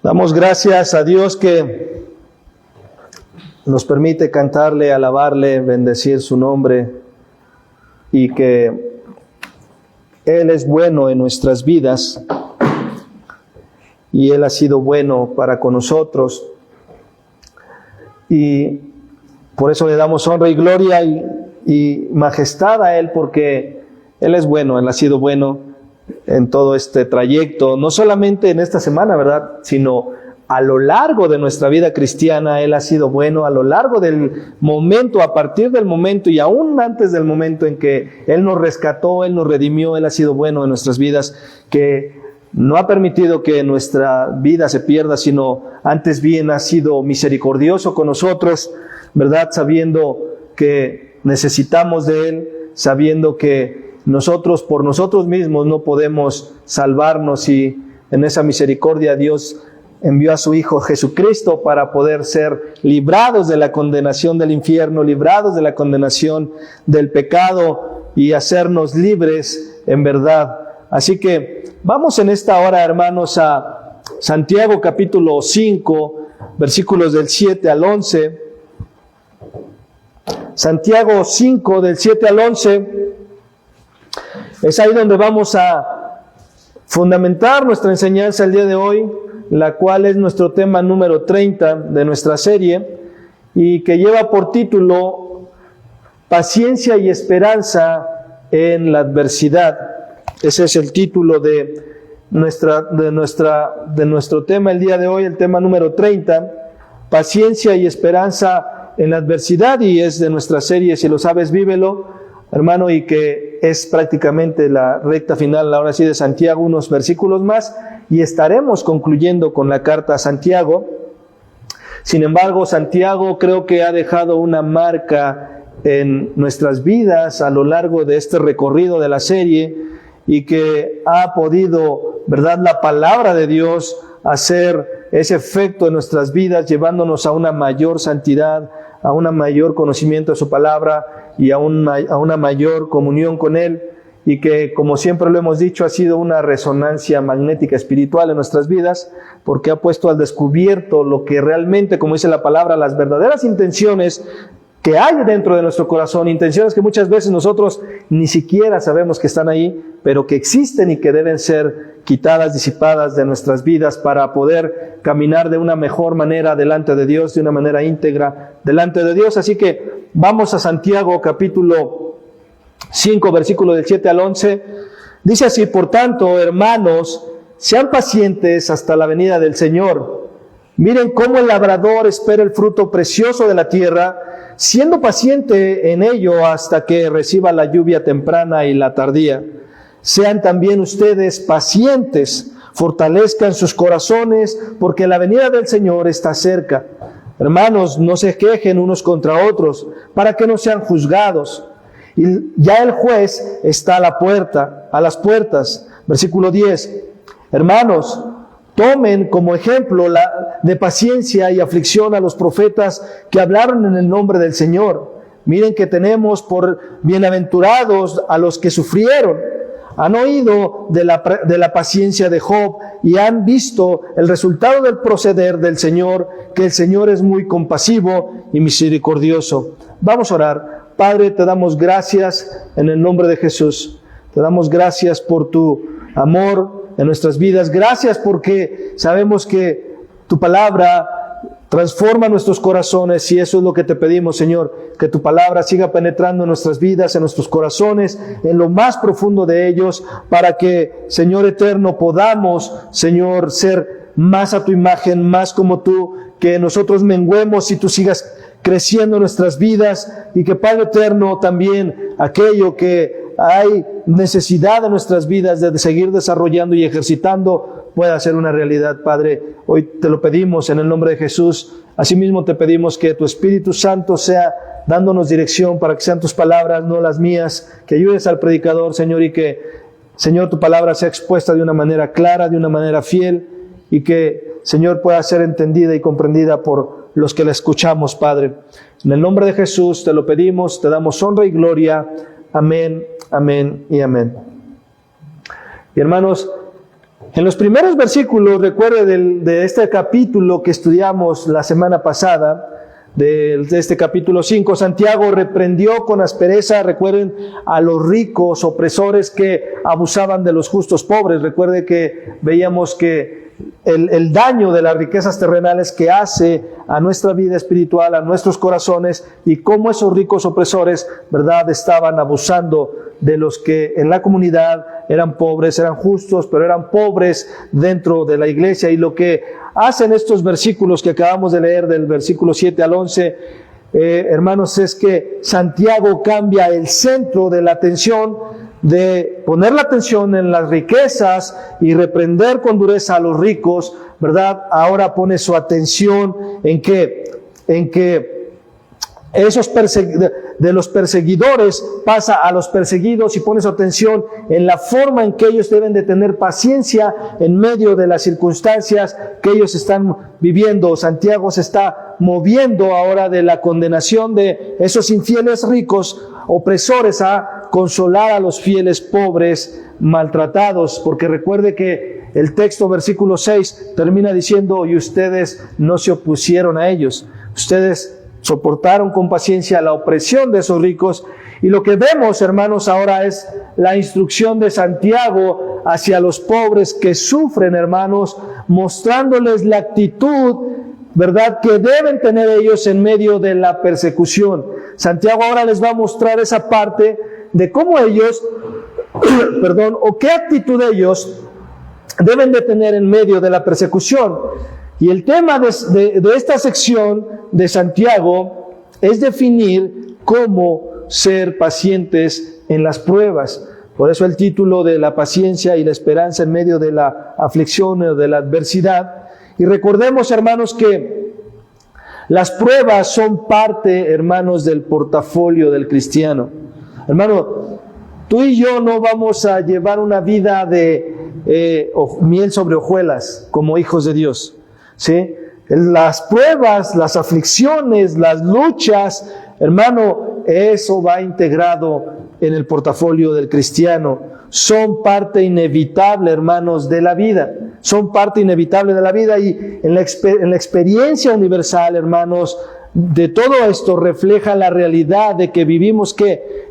Damos gracias a Dios que nos permite cantarle, alabarle, bendecir su nombre y que Él es bueno en nuestras vidas y Él ha sido bueno para con nosotros y por eso le damos honra y gloria y majestad a Él, porque Él es bueno, Él ha sido bueno en todo este trayecto, no solamente en esta semana, ¿verdad?, sino a lo largo de nuestra vida cristiana. Él ha sido bueno a lo largo del momento, a partir del momento y aún antes del momento en que Él nos rescató, Él nos redimió. Él ha sido bueno en nuestras vidas, que no ha permitido que nuestra vida se pierda, sino antes bien ha sido misericordioso con nosotros, ¿verdad?, sabiendo que necesitamos de Él, sabiendo que nosotros por nosotros mismos no podemos salvarnos, y en esa misericordia Dios envió a su Hijo Jesucristo para poder ser librados de la condenación del infierno, librados de la condenación del pecado y hacernos libres en verdad. Así que vamos en esta hora, hermanos, a Santiago capítulo 5, versículos del 7 al 11. Santiago 5, del 7 al 11. Es ahí donde vamos a fundamentar nuestra enseñanza el día de hoy, la cual es nuestro tema número 30 de nuestra serie, y que lleva por título Paciencia y esperanza en la adversidad. Ese es el título de nuestro tema el día de hoy, el tema número 30, Paciencia y esperanza en la adversidad, y es de nuestra serie Si lo sabes, vívelo, hermano, y que es prácticamente la recta final, ahora sí, de Santiago, unos versículos más, y estaremos concluyendo con la carta a Santiago. Sin embargo, Santiago creo que ha dejado una marca en nuestras vidas a lo largo de este recorrido de la serie, y que ha podido, ¿verdad?, la palabra de Dios hacer ese efecto en nuestras vidas, llevándonos a una mayor santidad, a un mayor conocimiento de su palabra y a una mayor comunión con Él, y que, como siempre lo hemos dicho, ha sido una resonancia magnética espiritual en nuestras vidas, porque ha puesto al descubierto lo que realmente, como dice la palabra, las verdaderas intenciones que hay dentro de nuestro corazón, intenciones que muchas veces nosotros ni siquiera sabemos que están ahí, pero que existen y que deben ser quitadas, disipadas de nuestras vidas para poder caminar de una mejor manera delante de Dios, de una manera íntegra delante de Dios. Así que vamos a Santiago capítulo 5, versículo del 7 al 11. Dice así: por tanto, hermanos, sean pacientes hasta la venida del Señor. Miren cómo el labrador espera el fruto precioso de la tierra, siendo paciente en ello hasta que reciba la lluvia temprana y la tardía. Sean también ustedes pacientes, fortalezcan sus corazones, porque la venida del Señor está cerca. Hermanos, no se quejen unos contra otros, para que no sean juzgados. Y ya el juez está a las puertas. Versículo 10. Hermanos, tomen como ejemplo de paciencia y aflicción a los profetas que hablaron en el nombre del Señor. Miren que tenemos por bienaventurados a los que sufrieron. Han oído de la paciencia de Job y han visto el resultado del proceder del Señor, que el Señor es muy compasivo y misericordioso. Vamos a orar. Padre, te damos gracias en el nombre de Jesús. Te damos gracias por tu amor en nuestras vidas. Gracias porque sabemos que tu palabra transforma nuestros corazones, y eso es lo que te pedimos, Señor, que tu palabra siga penetrando en nuestras vidas, en nuestros corazones, en lo más profundo de ellos, para que, Señor eterno, podamos, Señor, ser más a tu imagen, más como tú, que nosotros menguemos y tú sigas creciendo en nuestras vidas, y que, Padre eterno, también aquello que hay necesidad en nuestras vidas de seguir desarrollando y ejercitando pueda ser una realidad. Padre, hoy te lo pedimos en el nombre de Jesús. Asimismo te pedimos que tu Espíritu Santo sea dándonos dirección para que sean tus palabras, no las mías, que ayudes al predicador, Señor, y que, Señor, tu palabra sea expuesta de una manera clara, de una manera fiel, y que, Señor, pueda ser entendida y comprendida por los que la escuchamos, Padre. En el nombre de Jesús te lo pedimos, te damos honra y gloria. Amén, amén y amén. Y hermanos, En los primeros versículos, recuerde de este capítulo que estudiamos la semana pasada, de este capítulo 5, Santiago reprendió con aspereza, recuerden, a los ricos opresores que abusaban de los justos pobres. Recuerde que veíamos que el daño de las riquezas terrenales que hace a nuestra vida espiritual, a nuestros corazones, y cómo esos ricos opresores, ¿verdad?, estaban abusando de los que en la comunidad eran pobres, eran justos, pero eran pobres dentro de la iglesia. Y lo que hacen estos versículos que acabamos de leer, del versículo 7 al 11, hermanos, es que Santiago cambia el centro de la atención, de poner la atención en las riquezas y reprender con dureza a los ricos, ¿verdad? Ahora pone su atención en que esos de los perseguidores pasa a los perseguidos, y pone su atención en la forma en que ellos deben de tener paciencia en medio de las circunstancias que ellos están viviendo. Santiago se está moviendo ahora de la condenación de esos infieles ricos opresores a consolar a los fieles pobres maltratados, porque recuerde que el texto, versículo 6, termina diciendo: y ustedes no se opusieron a ellos, ustedes soportaron con paciencia la opresión de esos ricos. Y lo que vemos, hermanos, ahora es la instrucción de Santiago hacia los pobres que sufren, hermanos, mostrándoles la actitud, ¿verdad?, que deben tener ellos en medio de la persecución. Santiago ahora les va a mostrar esa parte de cómo ellos, o qué actitud ellos deben de tener en medio de la persecución. Y el tema de esta sección de Santiago es definir cómo ser pacientes en las pruebas. Por eso el título de la paciencia y la esperanza en medio de la aflicción o de la adversidad. Y recordemos, hermanos, que las pruebas son parte, hermanos, del portafolio del cristiano. Hermano, tú y yo no vamos a llevar una vida de miel sobre hojuelas como hijos de Dios, ¿sí? Las pruebas, las aflicciones, las luchas, hermano, eso va integrado en el portafolio del cristiano. Son parte inevitable, hermanos, de la vida. Son parte inevitable de la vida, y en la experiencia universal, hermanos, de todo esto refleja la realidad de que vivimos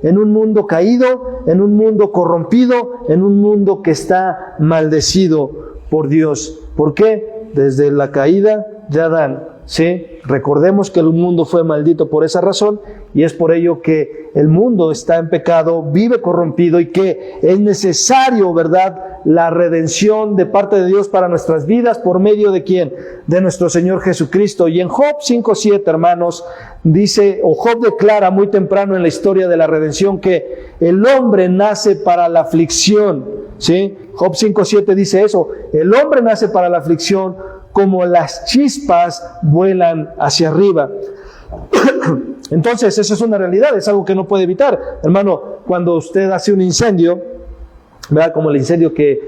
en un mundo caído, en un mundo corrompido, en un mundo que está maldecido por Dios. ¿Por qué? Desde la caída de Adán, ¿sí? Recordemos que el mundo fue maldito por esa razón, y es por ello que el mundo está en pecado, vive corrompido, y que es necesario, ¿verdad?, la redención de parte de Dios para nuestras vidas. ¿Por medio de quién? De nuestro Señor Jesucristo. Y en Job 5:7, hermanos, dice, o Job declara muy temprano en la historia de la redención, que el hombre nace para la aflicción, ¿sí? Job 5:7 dice eso: el hombre nace para la aflicción, como las chispas vuelan hacia arriba. Entonces, eso es una realidad, es algo que no puede evitar. Hermano, cuando usted hace un incendio, ¿verdad?, como el incendio que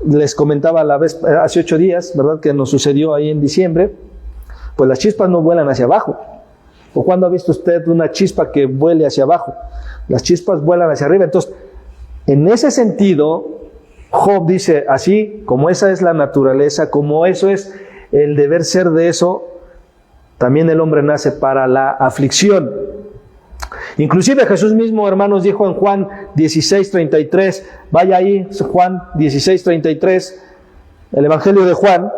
les comentaba la vez hace 8 días, ¿verdad?, que nos sucedió ahí en diciembre, pues las chispas no vuelan hacia abajo. ¿O cuándo ha visto usted una chispa que vuele hacia abajo? Las chispas vuelan hacia arriba. Entonces, en ese sentido, Job dice, así como esa es la naturaleza, como eso es el deber ser de eso, también el hombre nace para la aflicción. Inclusive Jesús mismo, hermanos, dijo en Juan 16:33, vaya ahí, Juan 16:33, el Evangelio de Juan,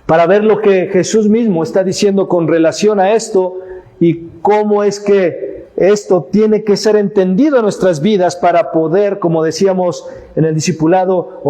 para ver lo que Jesús mismo está diciendo con relación a esto, y cómo es que esto tiene que ser entendido en nuestras vidas para poder, como decíamos en el discipulado,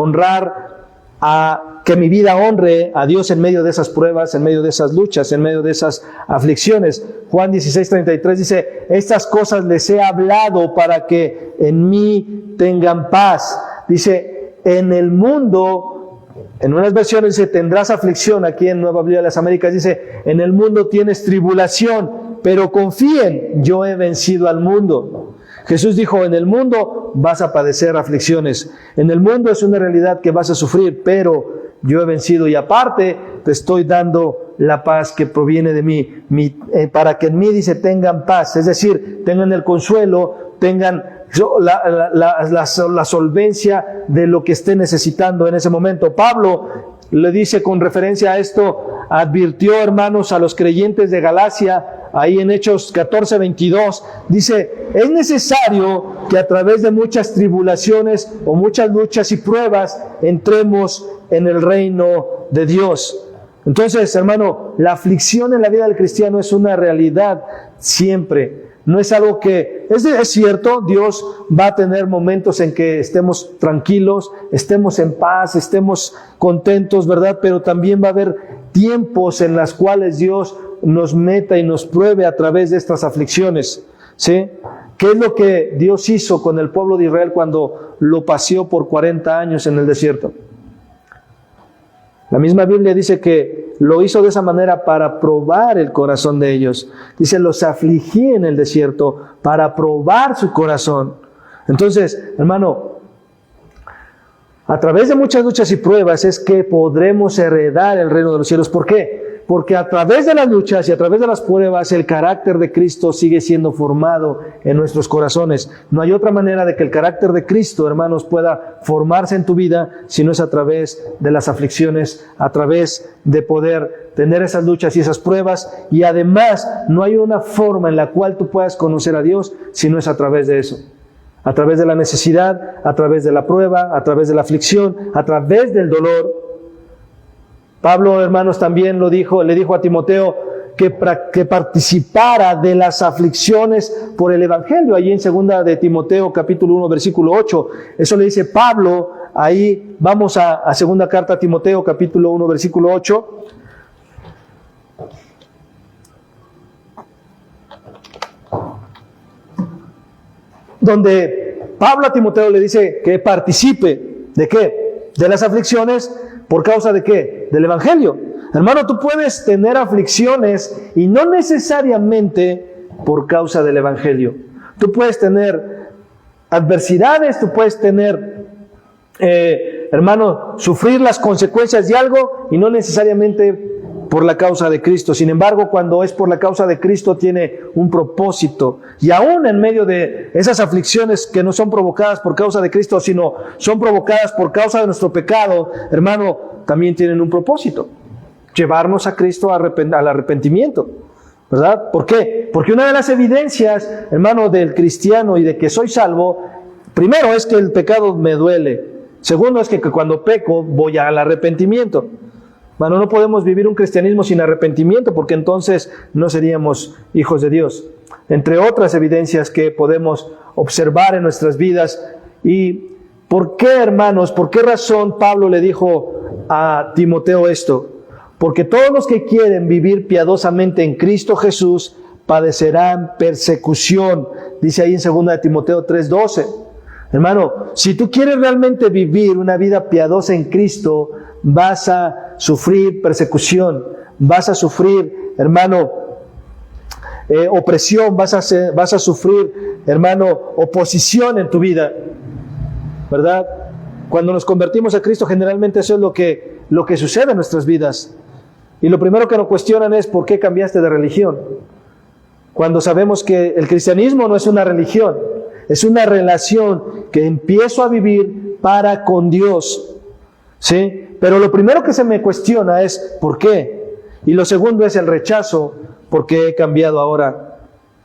que mi vida honre a Dios en medio de esas pruebas, en medio de esas luchas, en medio de esas aflicciones. Juan 16:33 dice, estas cosas les he hablado para que en mí tengan paz. Dice, en el mundo, en unas versiones dice, tendrás aflicción. Aquí en Nueva Biblia de las Américas dice, en el mundo tienes tribulación, pero confíen, yo he vencido al mundo. Jesús dijo, en el mundo vas a padecer aflicciones. En el mundo es una realidad que vas a sufrir, pero yo he vencido, y aparte te estoy dando la paz que proviene de mí, para que en mí, dice, tengan paz, es decir, tengan el consuelo, tengan la solvencia de lo que esté necesitando en ese momento. Pablo le dice con referencia a esto, advirtió, hermanos, a los creyentes de Galacia, ahí en Hechos 14:22, dice, es necesario que a través de muchas tribulaciones o muchas luchas y pruebas entremos en el reino de Dios. Entonces, hermano, la aflicción en la vida del cristiano es una realidad siempre. No es algo que, es cierto, Dios va a tener momentos en que estemos tranquilos, estemos en paz, estemos contentos, ¿verdad? Pero también va a haber tiempos en los cuales Dios nos meta y nos pruebe a través de estas aflicciones, ¿sí? ¿Qué es lo que Dios hizo con el pueblo de Israel cuando lo paseó por 40 años en el desierto? La misma Biblia dice que lo hizo de esa manera para probar el corazón de ellos. Dice, los afligí en el desierto para probar su corazón. Entonces, hermano, a través de muchas luchas y pruebas es que podremos heredar el reino de los cielos. ¿Por qué? Porque a través de las luchas y a través de las pruebas el carácter de Cristo sigue siendo formado en nuestros corazones. No hay otra manera de que el carácter de Cristo, hermanos, pueda formarse en tu vida si no es a través de las aflicciones, a través de poder tener esas luchas y esas pruebas. Y además no hay una forma en la cual tú puedas conocer a Dios si no es a través de eso. A través de la necesidad, a través de la prueba, a través de la aflicción, a través del dolor. Pablo, hermanos, también le dijo a Timoteo que participara de las aflicciones por el Evangelio. Allí en 2 de Timoteo, capítulo 1, versículo 8. Eso le dice Pablo. Ahí vamos a segunda carta a Timoteo, capítulo 1, versículo 8. Donde Pablo a Timoteo le dice que participe. ¿De qué? De las aflicciones. ¿Por causa de qué? Del Evangelio. Hermano, tú puedes tener aflicciones y no necesariamente por causa del Evangelio. Tú puedes tener adversidades, tú puedes tener, hermano, sufrir las consecuencias de algo y no necesariamente por la causa de Cristo. Sin embargo, cuando es por la causa de Cristo, tiene un propósito. Y aún en medio de esas aflicciones que no son provocadas por causa de Cristo, sino son provocadas por causa de nuestro pecado, hermano, también tienen un propósito. Llevarnos a Cristo al arrepentimiento, ¿verdad? ¿Por qué? Porque una de las evidencias, hermano, del cristiano y de que soy salvo, primero es que el pecado me duele. Segundo es que cuando peco voy al arrepentimiento. Bueno, no podemos vivir un cristianismo sin arrepentimiento porque entonces no seríamos hijos de Dios. Entre otras evidencias que podemos observar en nuestras vidas. ¿Y por qué, hermanos, por qué razón Pablo le dijo a Timoteo esto? Porque todos los que quieren vivir piadosamente en Cristo Jesús padecerán persecución. Dice ahí en 2 de Timoteo 3:12. Hermano, si tú quieres realmente vivir una vida piadosa en Cristo, vas a sufrir persecución, vas a sufrir, hermano, opresión, vas a sufrir, hermano, oposición en tu vida, ¿verdad? Cuando nos convertimos a Cristo, generalmente eso es lo que sucede en nuestras vidas. Y lo primero que nos cuestionan es ¿por qué cambiaste de religión? Cuando sabemos que el cristianismo no es una religión, es una relación que empiezo a vivir para con Dios, ¿sí? Pero lo primero que se me cuestiona es ¿por qué? Y lo segundo es el rechazo, ¿por qué he cambiado ahora?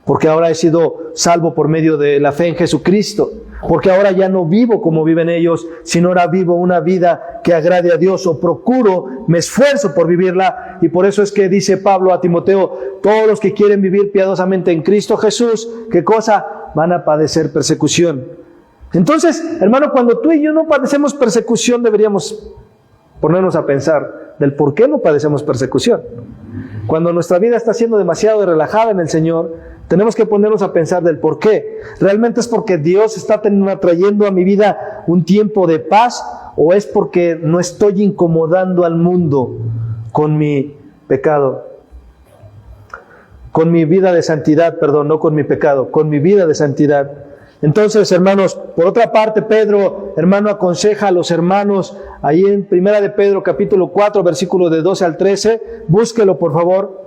Porque ahora he sido salvo por medio de la fe en Jesucristo. Porque ahora ya no vivo como viven ellos, sino ahora vivo una vida que agrade a Dios, o procuro, me esfuerzo por vivirla. Y por eso es que dice Pablo a Timoteo, todos los que quieren vivir piadosamente en Cristo Jesús, ¿qué cosa? Van a padecer persecución. Entonces, hermano, cuando tú y yo no padecemos persecución, deberíamos ponernos a pensar del por qué no padecemos persecución. Cuando nuestra vida está siendo demasiado relajada en el Señor, tenemos que ponernos a pensar del por qué. ¿Realmente es porque Dios está trayendo a mi vida un tiempo de paz? ¿O es porque no estoy incomodando al mundo con mi pecado? Con mi vida de santidad, perdón, no con mi pecado, con mi vida de santidad. Entonces, hermanos, por otra parte, Pedro, hermano, aconseja a los hermanos, ahí en 1 de Pedro, capítulo 4, versículo de 12 al 13, búsquelo, por favor.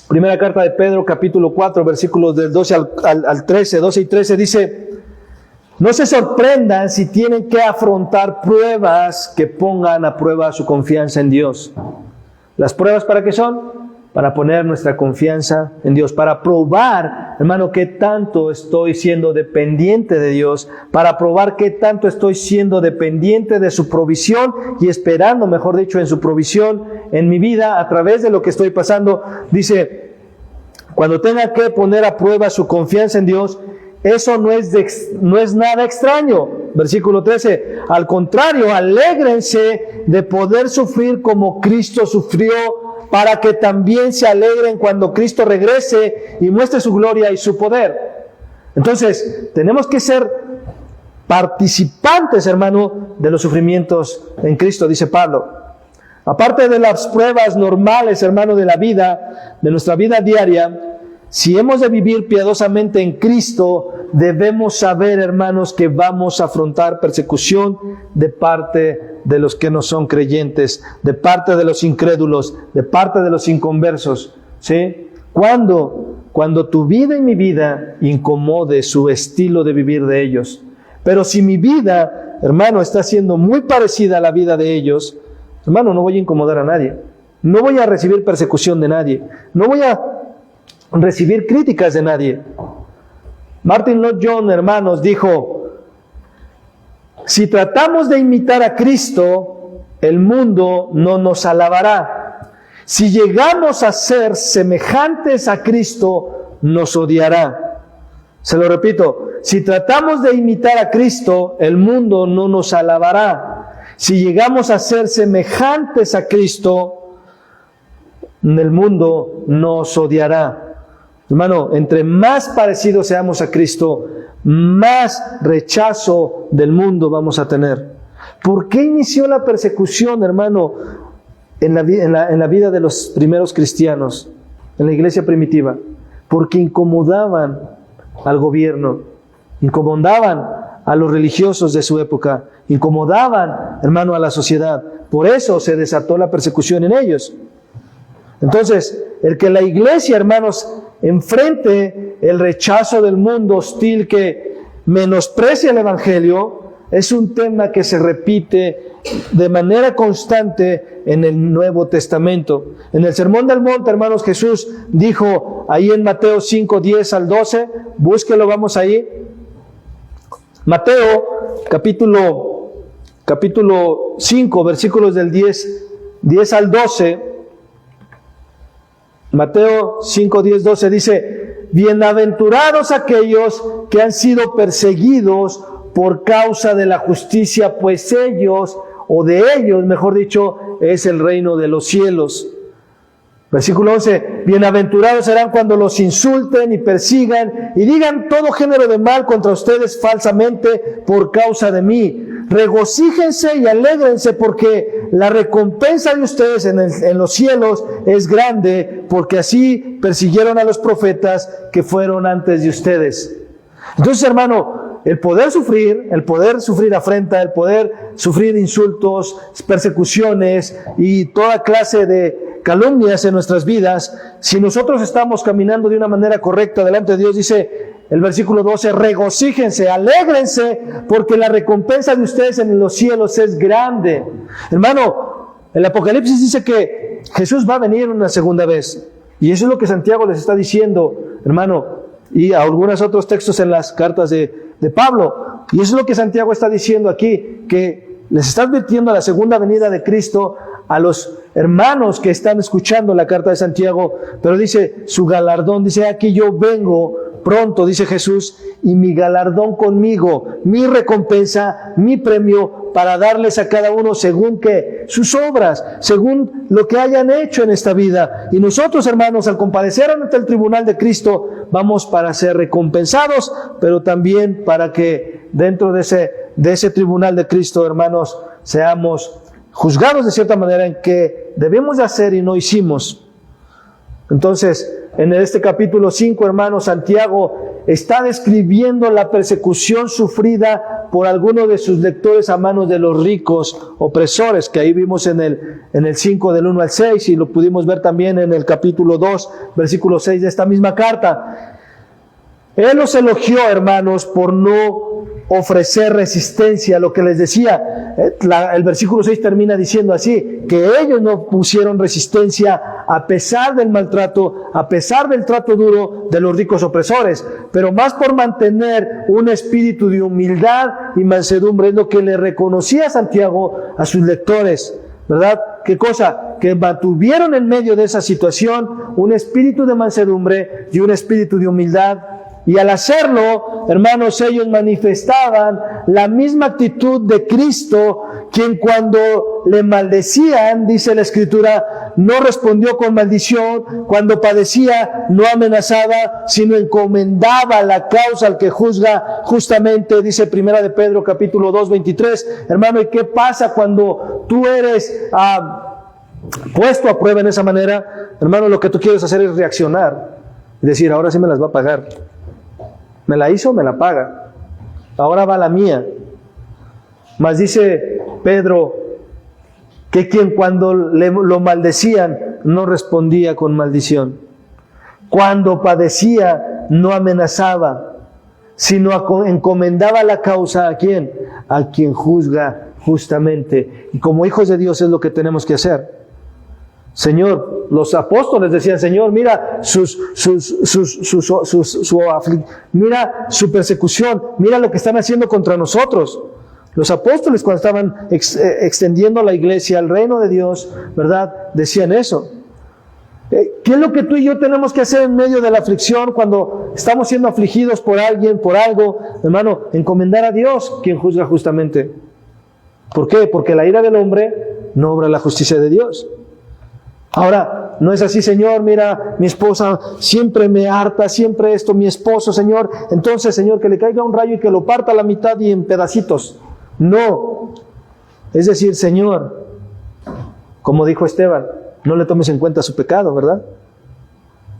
Primera carta de Pedro, capítulo 4, versículos del 12 al 13, 12 y 13, dice: no se sorprendan si tienen que afrontar pruebas que pongan a prueba su confianza en Dios. ¿Las pruebas para qué son? Para poner nuestra confianza en Dios, para probar, hermano, qué tanto estoy siendo dependiente de Dios, para probar qué tanto estoy siendo dependiente de su provisión y esperando, mejor dicho, en su provisión en mi vida a través de lo que estoy pasando. Dice, cuando tenga que poner a prueba su confianza en Dios, eso no es nada extraño. Versículo 13, al contrario, alégrense de poder sufrir como Cristo sufrió, para que también se alegren cuando Cristo regrese y muestre su gloria y su poder. Entonces, tenemos que ser participantes, hermano, de los sufrimientos en Cristo, dice Pablo. Aparte de las pruebas normales, hermano, de la vida, de nuestra vida diaria, si hemos de vivir piadosamente en Cristo, debemos saber, hermanos, que vamos a afrontar persecución de parte de los que no son creyentes, de parte de los incrédulos, de parte de los inconversos, ¿sí? Cuando tu vida y mi vida incomode su estilo de vivir de ellos. Pero si mi vida, hermano, está siendo muy parecida a la vida de ellos, hermano, no voy a incomodar a nadie. No voy a recibir persecución de nadie. No voy a recibir críticas de nadie. Martin Lloyd Jones, hermanos, dijo: si tratamos de imitar a Cristo, el mundo no nos alabará. Si llegamos a ser semejantes a Cristo, nos odiará. Se lo repito, si tratamos de imitar a Cristo, el mundo no nos alabará. Si llegamos a ser semejantes a Cristo, el mundo nos odiará. Hermano, entre más parecidos seamos a Cristo, más rechazo del mundo vamos a tener. ¿Por qué inició la persecución, hermano, en la vida de los primeros cristianos, en la iglesia primitiva? Porque incomodaban al gobierno, incomodaban a los religiosos de su época, incomodaban, hermano, a la sociedad. Por eso se desató la persecución en ellos. Entonces, el que la iglesia, hermanos, enfrente el rechazo del mundo hostil que menosprecia el evangelio, es un tema que se repite de manera constante en el Nuevo Testamento. En el Sermón del Monte, hermanos, Jesús dijo ahí en Mateo 5, 10 al 12, búsquelo, vamos ahí. Mateo, capítulo 5, versículos del 10 al 12. Mateo 5, 10, 12 dice: bienaventurados aquellos que han sido perseguidos por causa de la justicia, pues ellos, o de ellos, mejor dicho, es el reino de los cielos. Versículo 11, bienaventurados serán cuando los insulten y persigan y digan todo género de mal contra ustedes falsamente por causa de mí. Regocíjense y alégrense, porque la recompensa de ustedes en los cielos es grande, porque así persiguieron a los profetas que fueron antes de ustedes. Entonces, hermano, el poder sufrir afrenta, el poder sufrir insultos, persecuciones y toda clase de calumnias en nuestras vidas, si nosotros estamos caminando de una manera correcta delante de Dios, dice el versículo 12, regocíjense, alégrense, porque la recompensa de ustedes en los cielos es grande. Hermano, el Apocalipsis dice que Jesús va a venir una segunda vez, y eso es lo que Santiago les está diciendo, hermano, y a algunos otros textos en las cartas de Pablo, y eso es lo que Santiago está diciendo aquí, que les está advirtiendo a la segunda venida de Cristo a los hermanos que están escuchando la carta de Santiago, pero dice su galardón, dice: aquí yo vengo pronto, dice Jesús, y mi galardón conmigo, mi recompensa, mi premio, para darles a cada uno según que sus obras, según lo que hayan hecho en esta vida. Y nosotros, hermanos, al comparecer ante el tribunal de Cristo, vamos para ser recompensados, pero también para que dentro de ese tribunal de Cristo, hermanos, seamos juzgados de cierta manera en que debemos de hacer y no hicimos. Entonces, en este capítulo 5, hermanos, Santiago está describiendo la persecución sufrida por algunos de sus lectores a manos de los ricos opresores, que ahí vimos en el 5 del 1 al 6, y lo pudimos ver también en el capítulo 2, versículo 6 de esta misma carta. Él los elogió, hermanos, por no ofrecer resistencia a lo que les decía. El versículo 6 termina diciendo así, que ellos no pusieron resistencia a pesar del maltrato, a pesar del trato duro de los ricos opresores, pero más por mantener un espíritu de humildad y mansedumbre. Es lo que le reconocía Santiago a sus lectores, ¿verdad? ¿Qué cosa? Que mantuvieron en medio de esa situación un espíritu de mansedumbre y un espíritu de humildad. Y al hacerlo, hermanos, ellos manifestaban la misma actitud de Cristo, quien cuando le maldecían, dice la Escritura, no respondió con maldición, cuando padecía, no amenazaba, sino encomendaba la causa al que juzga justamente, dice Primera de Pedro, capítulo 2, 23. Hermano, ¿y qué pasa cuando tú eres puesto a prueba en esa manera? Hermano, lo que tú quieres hacer es reaccionar y decir, ahora sí me las va a pagar. Me la hizo, me la paga. Ahora va la mía. Mas dice Pedro que quien cuando lo maldecían no respondía con maldición. Cuando padecía no amenazaba, sino encomendaba la causa ¿a quién? A quien juzga justamente. Y como hijos de Dios es lo que tenemos que hacer. Señor, los apóstoles decían, Señor, mira mira su persecución, mira lo que están haciendo contra nosotros. Los apóstoles, cuando estaban extendiendo la iglesia, el reino de Dios, ¿verdad?, decían eso. ¿Qué es lo que tú y yo tenemos que hacer en medio de la aflicción cuando estamos siendo afligidos por alguien, por algo? Hermano, encomendar a Dios, quien juzga justamente. ¿Por qué? Porque la ira del hombre no obra la justicia de Dios. Ahora, no es así, Señor, mira, mi esposa siempre me harta, siempre esto, mi esposo, Señor, entonces, Señor, que le caiga un rayo y que lo parta a la mitad y en pedacitos. No. Es decir, Señor, como dijo Esteban, no le tomes en cuenta su pecado, ¿verdad?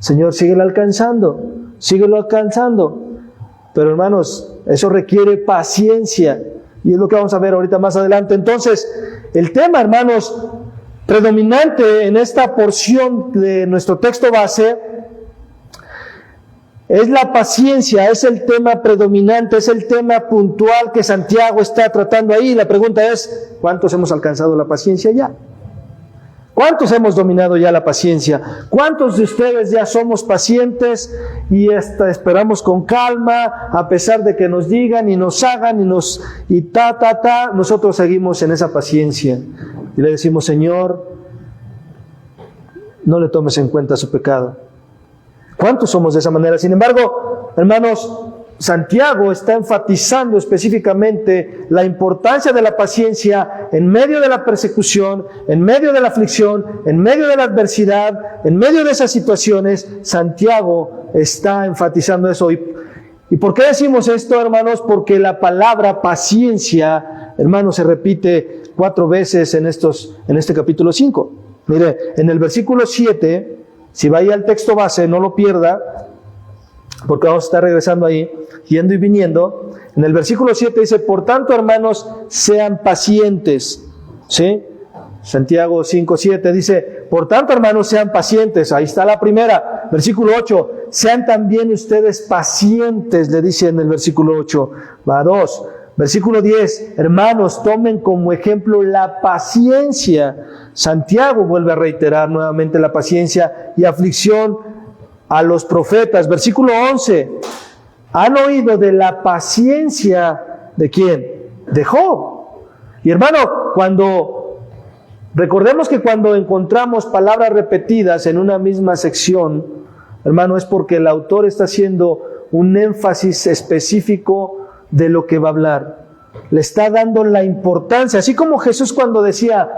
Señor, síguelo alcanzando. Pero hermanos, eso requiere paciencia. Y es lo que vamos a ver ahorita más adelante. Entonces, el tema, hermanos, predominante en esta porción de nuestro texto base es la paciencia, es el tema predominante, es el tema puntual que Santiago está tratando ahí. La pregunta es, ¿cuántos hemos alcanzado la paciencia ya? ¿Cuántos hemos dominado ya la paciencia? ¿Cuántos de ustedes ya somos pacientes y esperamos con calma, a pesar de que nos digan y nos hagan nosotros seguimos en esa paciencia? Y le decimos, Señor, no le tomes en cuenta su pecado. ¿Cuántos somos de esa manera? Sin embargo, hermanos, Santiago está enfatizando específicamente la importancia de la paciencia en medio de la persecución, en medio de la aflicción, en medio de la adversidad, en medio de esas situaciones. Santiago está enfatizando eso. ¿Y por qué decimos esto, hermanos? Porque la palabra paciencia, hermanos, se repite 4 veces en este capítulo 5. Mire, en el versículo 7, si vaya al texto base, no lo pierda, porque vamos a estar regresando ahí, yendo y viniendo. En el versículo 7 dice, por tanto, hermanos, sean pacientes. ¿Sí? Santiago 5:7 dice, por tanto, hermanos, sean pacientes. Ahí está la primera. Versículo 8, sean también ustedes pacientes, le dice en el versículo 8. Va 2. Versículo 10, hermanos, tomen como ejemplo la paciencia. Santiago vuelve a reiterar nuevamente la paciencia y aflicción a los profetas. Versículo 11, han oído de la paciencia, ¿de quién? De Job. Y hermano, recordemos que cuando encontramos palabras repetidas en una misma sección, hermano, es porque el autor está haciendo un énfasis específico de lo que va a hablar. Le está dando la importancia, así como Jesús cuando decía,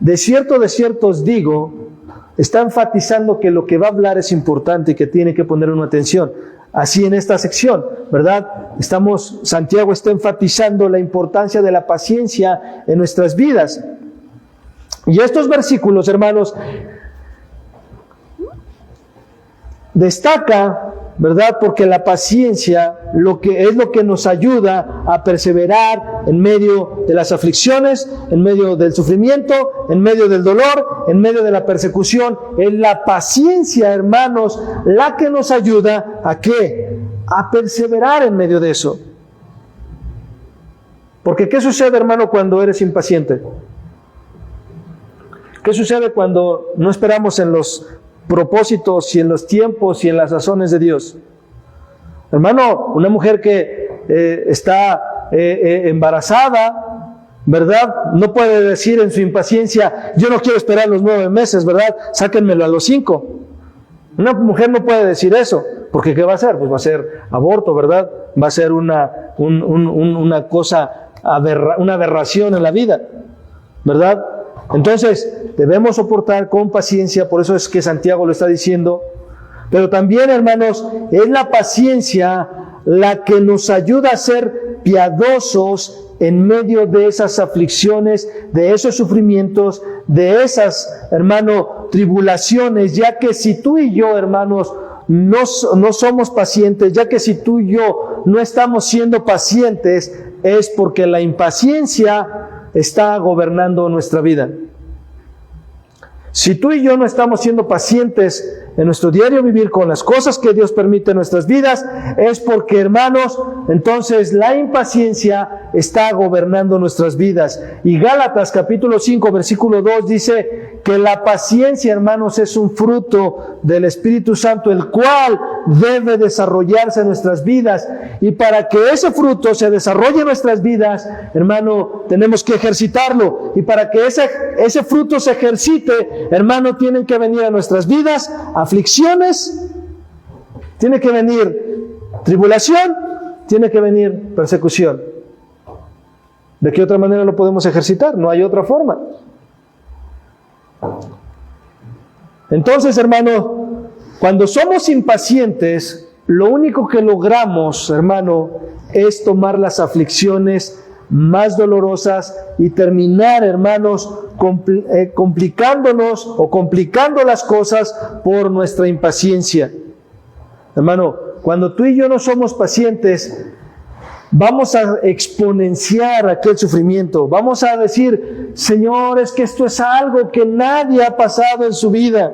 de cierto os digo, está enfatizando que lo que va a hablar es importante y que tiene que poner una atención. Así en esta sección, ¿verdad? Santiago está enfatizando la importancia de la paciencia en nuestras vidas. Y estos versículos, hermanos, destaca ¿verdad? Porque la paciencia es lo que nos ayuda a perseverar en medio de las aflicciones, en medio del sufrimiento, en medio del dolor, en medio de la persecución. Es la paciencia, hermanos, la que nos ayuda ¿a qué? A perseverar en medio de eso. Porque ¿qué sucede, hermano, cuando eres impaciente? ¿Qué sucede cuando no esperamos en los propósitos y en los tiempos y en las razones de Dios? Hermano, una mujer que está embarazada, ¿verdad? No puede decir en su impaciencia, yo no quiero esperar los 9 meses, ¿verdad? Sáquenmelo a los 5. Una mujer no puede decir eso, porque ¿qué va a hacer? Pues va a ser aborto, ¿verdad? Va a ser una cosa, una aberración en la vida, ¿verdad? Entonces, debemos soportar con paciencia, por eso es que Santiago lo está diciendo. Pero también, hermanos, es la paciencia la que nos ayuda a ser piadosos en medio de esas aflicciones, de esos sufrimientos, de esas, hermano, tribulaciones, ya que si tú y yo, hermanos, no somos pacientes, ya que si tú y yo no estamos siendo pacientes, es porque la impaciencia está gobernando nuestra vida. Si tú y yo no estamos siendo pacientes en nuestro diario vivir con las cosas que Dios permite en nuestras vidas, es porque, hermanos, entonces la impaciencia está gobernando nuestras vidas. Y Gálatas capítulo 5 versículo 2 dice que la paciencia, hermanos, es un fruto del Espíritu Santo, el cual debe desarrollarse en nuestras vidas. Y para que ese fruto se desarrolle en nuestras vidas, hermano, tenemos que ejercitarlo. Y para que ese fruto se ejercite, hermano, tienen que venir a nuestras vidas aflicciones, tiene que venir tribulación, tiene que venir persecución. ¿De qué otra manera lo podemos ejercitar? No hay otra forma. Entonces, hermano, cuando somos impacientes, lo único que logramos, hermano, es tomar las aflicciones más dolorosas y terminar, hermanos, complicándonos o complicando las cosas por nuestra impaciencia. Hermano, cuando tú y yo no somos pacientes, vamos a exponenciar aquel sufrimiento. Vamos a decir, Señor, es que esto es algo que nadie ha pasado en su vida.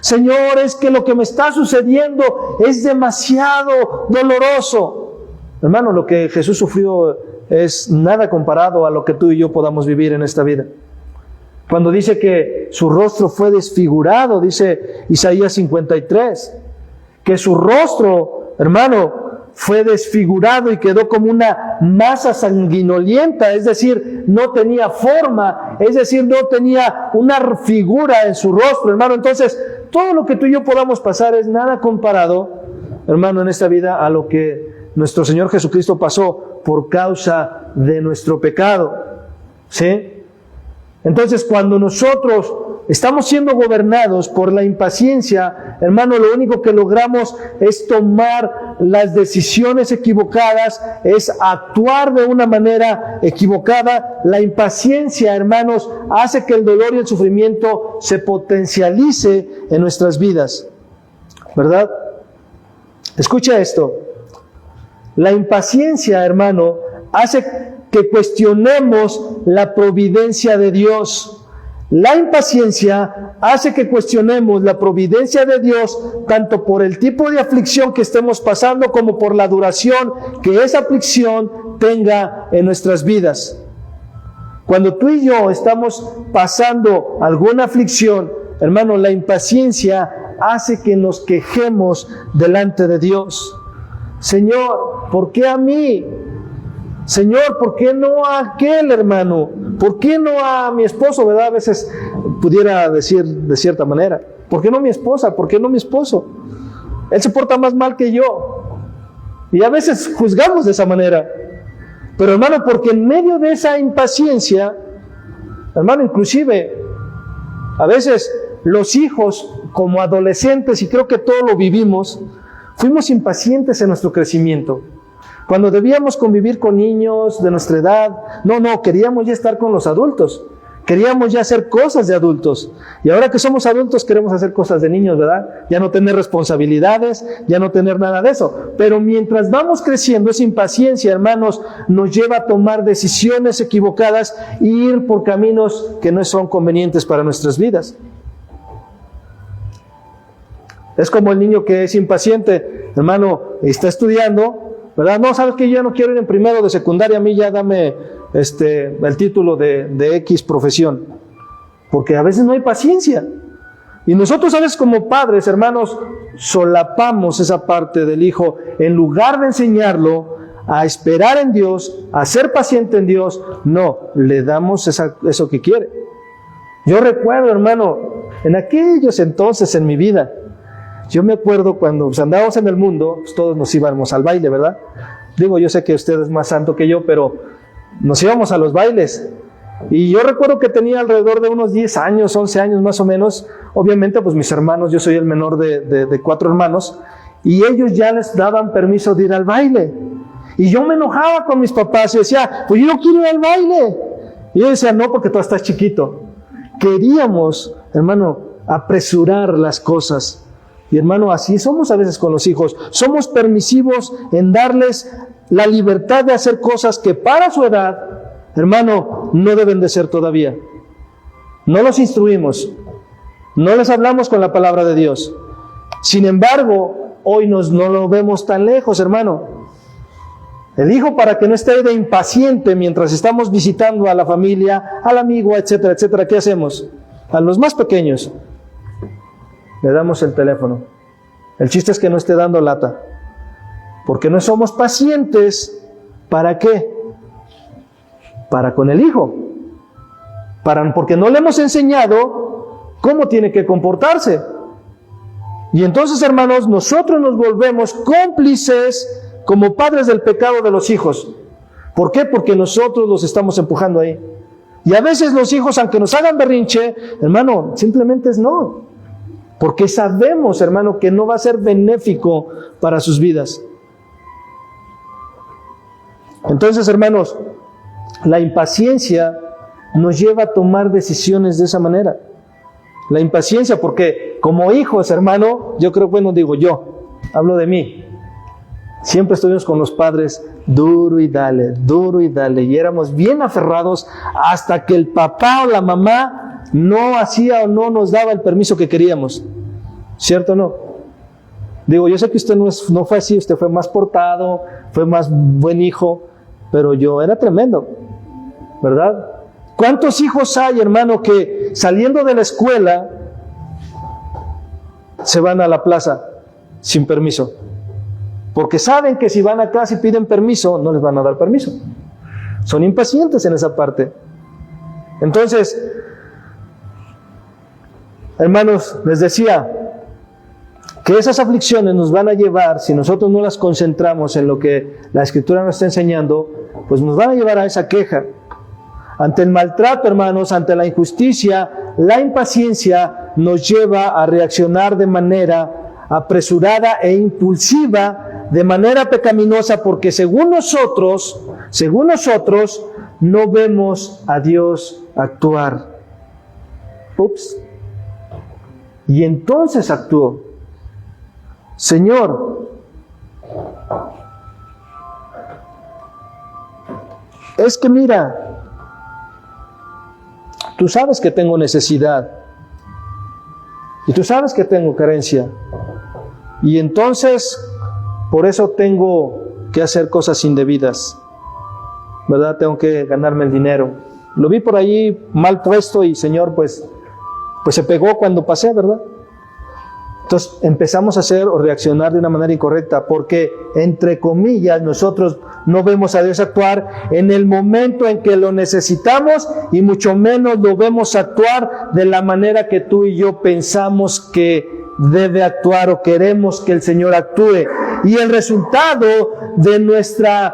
Señor, es que lo que me está sucediendo es demasiado doloroso. Hermano, lo que Jesús sufrió es nada comparado a lo que tú y yo podamos vivir en esta vida. Cuando dice que su rostro fue desfigurado, dice Isaías 53, que su rostro, hermano, fue desfigurado y quedó como una masa sanguinolienta, es decir, no tenía forma, es decir, no tenía una figura en su rostro, hermano. Entonces, todo lo que tú y yo podamos pasar es nada comparado, hermano, en esta vida a lo que nuestro Señor Jesucristo pasó por causa de nuestro pecado, ¿sí? Entonces, cuando nosotros estamos siendo gobernados por la impaciencia, hermano, lo único que logramos es tomar las decisiones equivocadas, es actuar de una manera equivocada. La impaciencia, hermanos, hace que el dolor y el sufrimiento se potencialice en nuestras vidas, ¿verdad? Escucha esto. La impaciencia, hermano, hace que cuestionemos la providencia de Dios. La impaciencia hace que cuestionemos la providencia de Dios tanto por el tipo de aflicción que estemos pasando como por la duración que esa aflicción tenga en nuestras vidas. Cuando tú y yo estamos pasando alguna aflicción, hermano, la impaciencia hace que nos quejemos delante de Dios. Señor, ¿por qué a mí? Señor, ¿por qué no a aquel hermano? ¿Por qué no a mi esposo? ¿Verdad? A veces pudiera decir de cierta manera, ¿por qué no mi esposa? ¿Por qué no mi esposo? Él se porta más mal que yo. Y a veces juzgamos de esa manera. Pero hermano, porque en medio de esa impaciencia, hermano, inclusive, a veces los hijos como adolescentes, y creo que todos lo vivimos, fuimos impacientes en nuestro crecimiento. Cuando debíamos convivir con niños de nuestra edad, no, queríamos ya estar con los adultos. Queríamos ya hacer cosas de adultos. Y ahora que somos adultos queremos hacer cosas de niños, ¿verdad? Ya no tener responsabilidades, ya no tener nada de eso. Pero mientras vamos creciendo, esa impaciencia, hermanos, nos lleva a tomar decisiones equivocadas e ir por caminos que no son convenientes para nuestras vidas. Es como el niño que es impaciente, hermano, está estudiando, ¿verdad? No, ¿sabes qué? Yo ya no quiero ir en primero de secundaria, a mí ya dame el título de X profesión. Porque a veces no hay paciencia. Y nosotros a veces como padres, hermanos, solapamos esa parte del hijo. En lugar de enseñarlo a esperar en Dios, a ser paciente en Dios, no, le damos eso que quiere. Yo recuerdo, hermano, en aquellos entonces en mi vida, yo me acuerdo cuando andábamos en el mundo, pues todos nos íbamos al baile, ¿verdad? Digo, yo sé que usted es más santo que yo, pero nos íbamos a los bailes. Y yo recuerdo que tenía alrededor de unos 10 años, 11 años más o menos. Obviamente, pues mis hermanos, yo soy el menor de 4 hermanos, y ellos ya les daban permiso de ir al baile. Y yo me enojaba con mis papás y decía, pues yo no quiero ir al baile. Y yo decía, no, porque tú estás chiquito. Queríamos, hermano, apresurar las cosas. Y hermano, así somos a veces con los hijos. Somos permisivos en darles la libertad de hacer cosas que para su edad, hermano, no deben de ser todavía. No los instruimos, no les hablamos con la palabra de Dios. Sin embargo, hoy no lo vemos tan lejos, hermano. El hijo, para que no esté de impaciente mientras estamos visitando a la familia, al amigo, etcétera, etcétera, ¿qué hacemos? A los más pequeños le damos el teléfono. El chiste es que no esté dando lata, porque no somos pacientes. ¿Para qué? Para con el hijo, porque no le hemos enseñado cómo tiene que comportarse. Y entonces, hermanos, nosotros nos volvemos cómplices como padres del pecado de los hijos. ¿Por qué? Porque nosotros los estamos empujando ahí. Y a veces los hijos, aunque nos hagan berrinche, hermano, simplemente es no. Porque sabemos, hermano, que no va a ser benéfico para sus vidas. Entonces, hermanos, la impaciencia nos lleva a tomar decisiones de esa manera. La impaciencia, porque como hijos, hermano, yo creo, hablo de mí. Siempre estuvimos con los padres duro y dale, y éramos bien aferrados hasta que el papá o la mamá no hacía o no nos daba el permiso que queríamos. ¿Cierto o no? Yo sé que usted no fue así, usted fue más portado, fue más buen hijo, pero yo era tremendo, ¿verdad? ¿Cuántos hijos hay, hermano, que saliendo de la escuela se van a la plaza sin permiso? Porque saben que si van a casa y piden permiso, no les van a dar permiso. Son impacientes en esa parte. Entonces, hermanos, les decía que esas aflicciones nos van a llevar, si nosotros no las concentramos en lo que la Escritura nos está enseñando, pues nos van a llevar a esa queja. Ante el maltrato, hermanos, ante la injusticia, la impaciencia nos lleva a reaccionar de manera apresurada e impulsiva, de manera pecaminosa, porque según nosotros, no vemos a Dios actuar. Ups. Y entonces actuó. Señor, es que mira, tú sabes que tengo necesidad y tú sabes que tengo carencia, y entonces por eso tengo que hacer cosas indebidas, ¿verdad? Tengo que ganarme el dinero. Lo vi por allí mal puesto y Señor, pues se pegó cuando pasé, ¿verdad? Entonces empezamos a hacer o reaccionar de una manera incorrecta, porque, entre comillas, nosotros no vemos a Dios actuar en el momento en que lo necesitamos, y mucho menos lo vemos actuar de la manera que tú y yo pensamos que debe actuar o queremos que el Señor actúe. Y el resultado de nuestra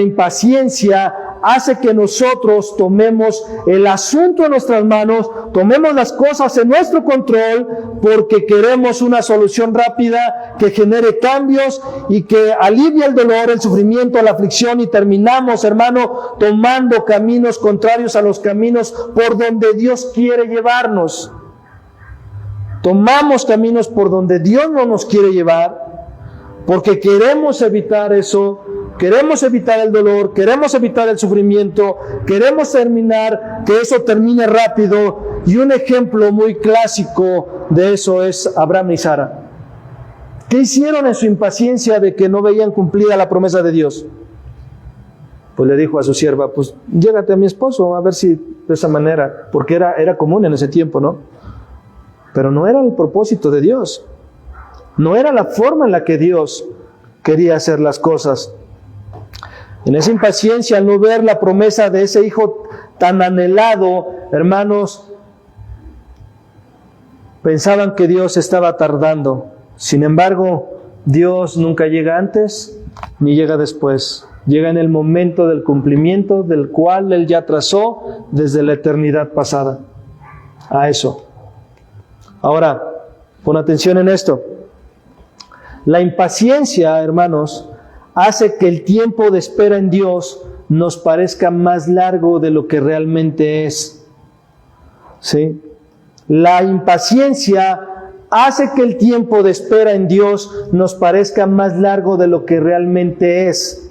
impaciencia hace que nosotros tomemos el asunto en nuestras manos, tomemos las cosas en nuestro control, porque queremos una solución rápida que genere cambios y que alivie el dolor, el sufrimiento, la aflicción, y terminamos, hermano, tomando caminos contrarios a los caminos por donde Dios quiere llevarnos. Tomamos caminos por donde Dios no nos quiere llevar, porque queremos evitar eso, queremos evitar el dolor, queremos evitar el sufrimiento, queremos terminar, que eso termine rápido. Y un ejemplo muy clásico de eso es Abraham y Sara. ¿Qué hicieron en su impaciencia de que no veían cumplida la promesa de Dios? Pues le dijo a su sierva, pues llégate a mi esposo, a ver si de esa manera, porque era común en ese tiempo, ¿no? Pero no era el propósito de Dios. No era la forma en la que Dios quería hacer las cosas. En esa impaciencia, al no ver la promesa de ese hijo tan anhelado, hermanos, pensaban que Dios estaba tardando. Sin embargo, Dios nunca llega antes ni llega después. Llega en el momento del cumplimiento del cual Él ya trazó desde la eternidad pasada. A eso. Ahora, pon atención en esto. La impaciencia, hermanos, hace que el tiempo de espera en Dios nos parezca más largo de lo que realmente es. ¿Sí? La impaciencia hace que el tiempo de espera en Dios nos parezca más largo de lo que realmente es.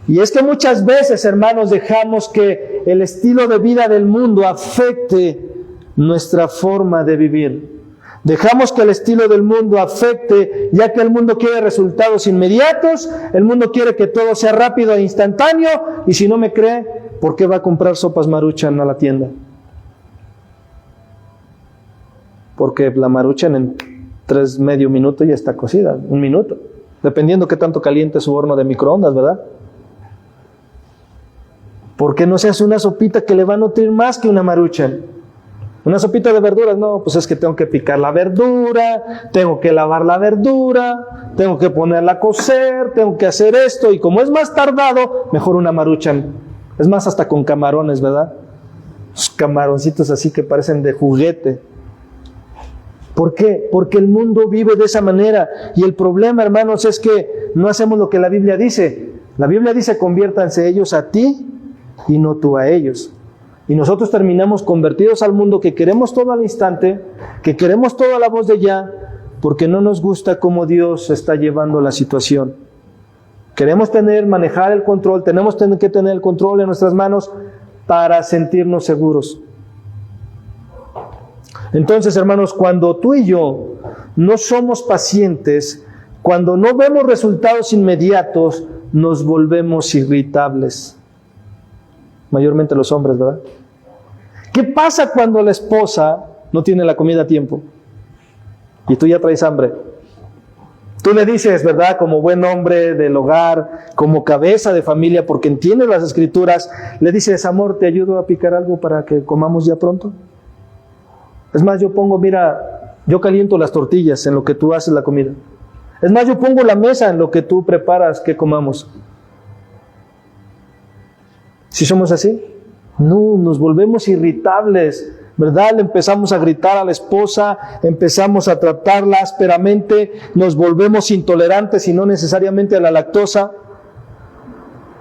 Y es que muchas veces, hermanos, dejamos que el estilo de vida del mundo afecte nuestra forma de vivir. Dejamos que el estilo del mundo afecte, ya que el mundo quiere resultados inmediatos, el mundo quiere que todo sea rápido e instantáneo, y si no me cree, ¿por qué va a comprar sopas Maruchan a la tienda? Porque la Maruchan en medio minuto ya está cocida, 1 minuto, dependiendo qué tanto caliente su horno de microondas, ¿verdad? ¿Por qué no se hace una sopita que le va a nutrir más que una Maruchan? Una sopita de verduras, no, pues es que tengo que picar la verdura, tengo que lavar la verdura, tengo que ponerla a cocer, tengo que hacer esto, y como es más tardado, mejor una Maruchan. Es más, hasta con camarones, ¿verdad? Los camaroncitos así que parecen de juguete. ¿Por qué? Porque el mundo vive de esa manera, y el problema, hermanos, es que no hacemos lo que la Biblia dice. La Biblia dice, conviértanse ellos a ti y no tú a ellos. Y nosotros terminamos convertidos al mundo, que queremos todo al instante, que queremos todo a la voz de ya, porque no nos gusta cómo Dios está llevando la situación. Queremos manejar el control, tenemos que tener el control en nuestras manos para sentirnos seguros. Entonces, hermanos, cuando tú y yo no somos pacientes, cuando no vemos resultados inmediatos, nos volvemos irritables. Mayormente los hombres, ¿verdad? ¿Qué pasa cuando la esposa no tiene la comida a tiempo? Y tú ya traes hambre. Tú le dices, ¿verdad? Como buen hombre del hogar, como cabeza de familia, porque entiendes las escrituras, le dices, amor, ¿te ayudo a picar algo para que comamos ya pronto? Es más, yo caliento las tortillas en lo que tú haces la comida. Es más, yo pongo la mesa en lo que tú preparas que comamos. ¿Sí somos así? No, nos volvemos irritables, ¿verdad? Le empezamos a gritar a la esposa, empezamos a tratarla ásperamente, nos volvemos intolerantes y no necesariamente a la lactosa.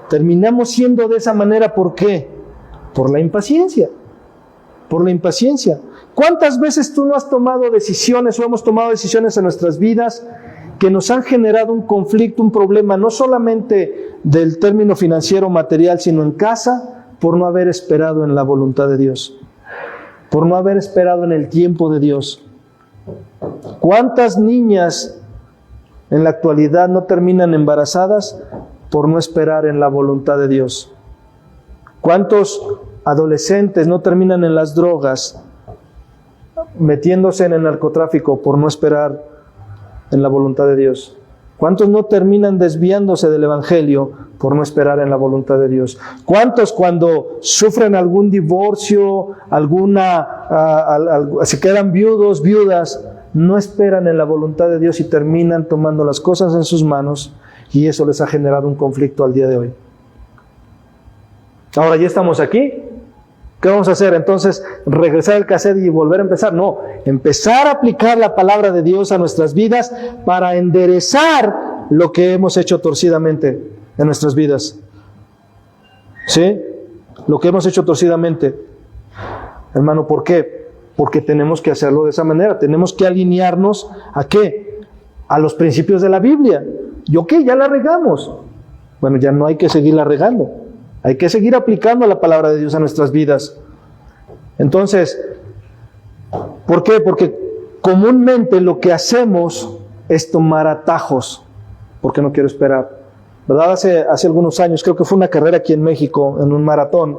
Terminamos siendo de esa manera, ¿por qué? Por la impaciencia. Por la impaciencia. ¿Cuántas veces tú no has tomado decisiones o hemos tomado decisiones en nuestras vidas que nos han generado un conflicto, un problema, no solamente del término financiero material, sino en casa, por no haber esperado en la voluntad de Dios, por no haber esperado en el tiempo de Dios? ¿Cuántas niñas en la actualidad no terminan embarazadas por no esperar en la voluntad de Dios? ¿Cuántos adolescentes no terminan en las drogas, metiéndose en el narcotráfico por no esperar en la voluntad de Dios? ¿Cuántos no terminan desviándose del Evangelio por no esperar en la voluntad de Dios? ¿Cuántos cuando sufren algún divorcio, se quedan viudos, viudas, no esperan en la voluntad de Dios y terminan tomando las cosas en sus manos, y eso les ha generado un conflicto al día de hoy? Ahora ya estamos aquí. ¿Qué vamos a hacer? Entonces, regresar al cassette y volver a empezar. No, empezar a aplicar la palabra de Dios a nuestras vidas para enderezar lo que hemos hecho torcidamente en nuestras vidas. ¿Sí? Lo que hemos hecho torcidamente. Hermano, ¿por qué? Porque tenemos que hacerlo de esa manera. Tenemos que alinearnos ¿a qué? A los principios de la Biblia. ¿Y ok? Ya la regamos. Bueno, ya no hay que seguirla regando. Hay que seguir aplicando la palabra de Dios a nuestras vidas. Entonces, ¿por qué? Porque comúnmente lo que hacemos es tomar atajos, porque no quiero esperar. ¿Verdad? Hace algunos años, creo que fue una carrera aquí en México, en un maratón.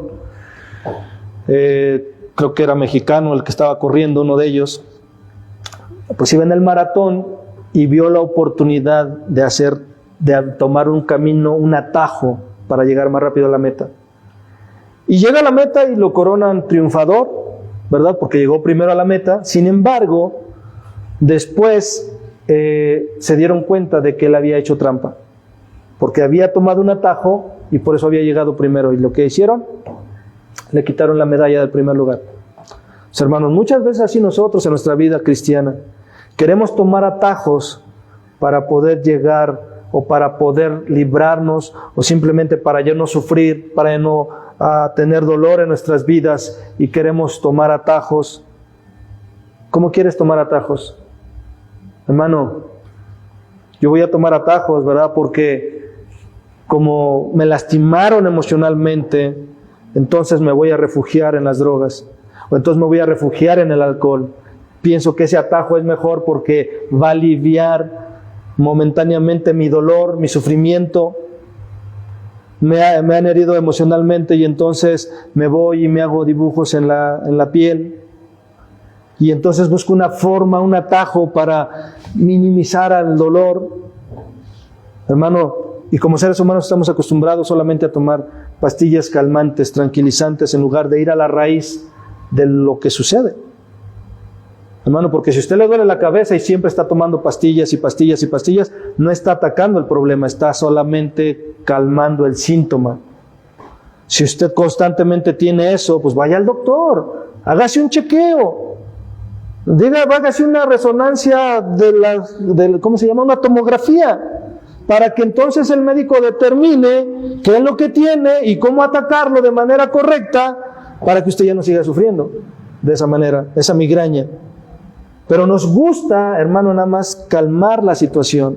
Creo que era mexicano el que estaba corriendo, uno de ellos. Pues iba en el maratón y vio la oportunidad de tomar un camino, un atajo, para llegar más rápido a la meta. Y llega a la meta y lo coronan triunfador, ¿verdad? Porque llegó primero a la meta. Sin embargo, después se dieron cuenta de que él había hecho trampa, porque había tomado un atajo y por eso había llegado primero. Y lo que hicieron, le quitaron la medalla del primer lugar. Pues, hermanos, muchas veces así nosotros en nuestra vida cristiana queremos tomar atajos para poder llegar o para poder librarnos, o simplemente para ya no sufrir, para no tener dolor en nuestras vidas, y queremos tomar atajos. ¿Cómo quieres tomar atajos? Hermano, yo voy a tomar atajos, ¿verdad? Porque como me lastimaron emocionalmente, entonces me voy a refugiar en las drogas, o entonces me voy a refugiar en el alcohol. Pienso que ese atajo es mejor porque va a aliviar momentáneamente mi dolor, mi sufrimiento. Me han herido emocionalmente y entonces me voy y me hago dibujos en la piel. Y entonces busco una forma, un atajo para minimizar el dolor. Hermano, y como seres humanos estamos acostumbrados solamente a tomar pastillas calmantes, tranquilizantes, en lugar de ir a la raíz de lo que sucede. Hermano, porque si a usted le duele la cabeza y siempre está tomando pastillas y pastillas y pastillas, no está atacando el problema, está solamente calmando el síntoma. Si usted constantemente tiene eso, pues vaya al doctor, hágase un chequeo, hágase una resonancia ¿cómo se llama? Una tomografía, para que entonces el médico determine qué es lo que tiene y cómo atacarlo de manera correcta, para que usted ya no siga sufriendo de esa manera, esa migraña. Pero nos gusta, hermano, nada más calmar la situación.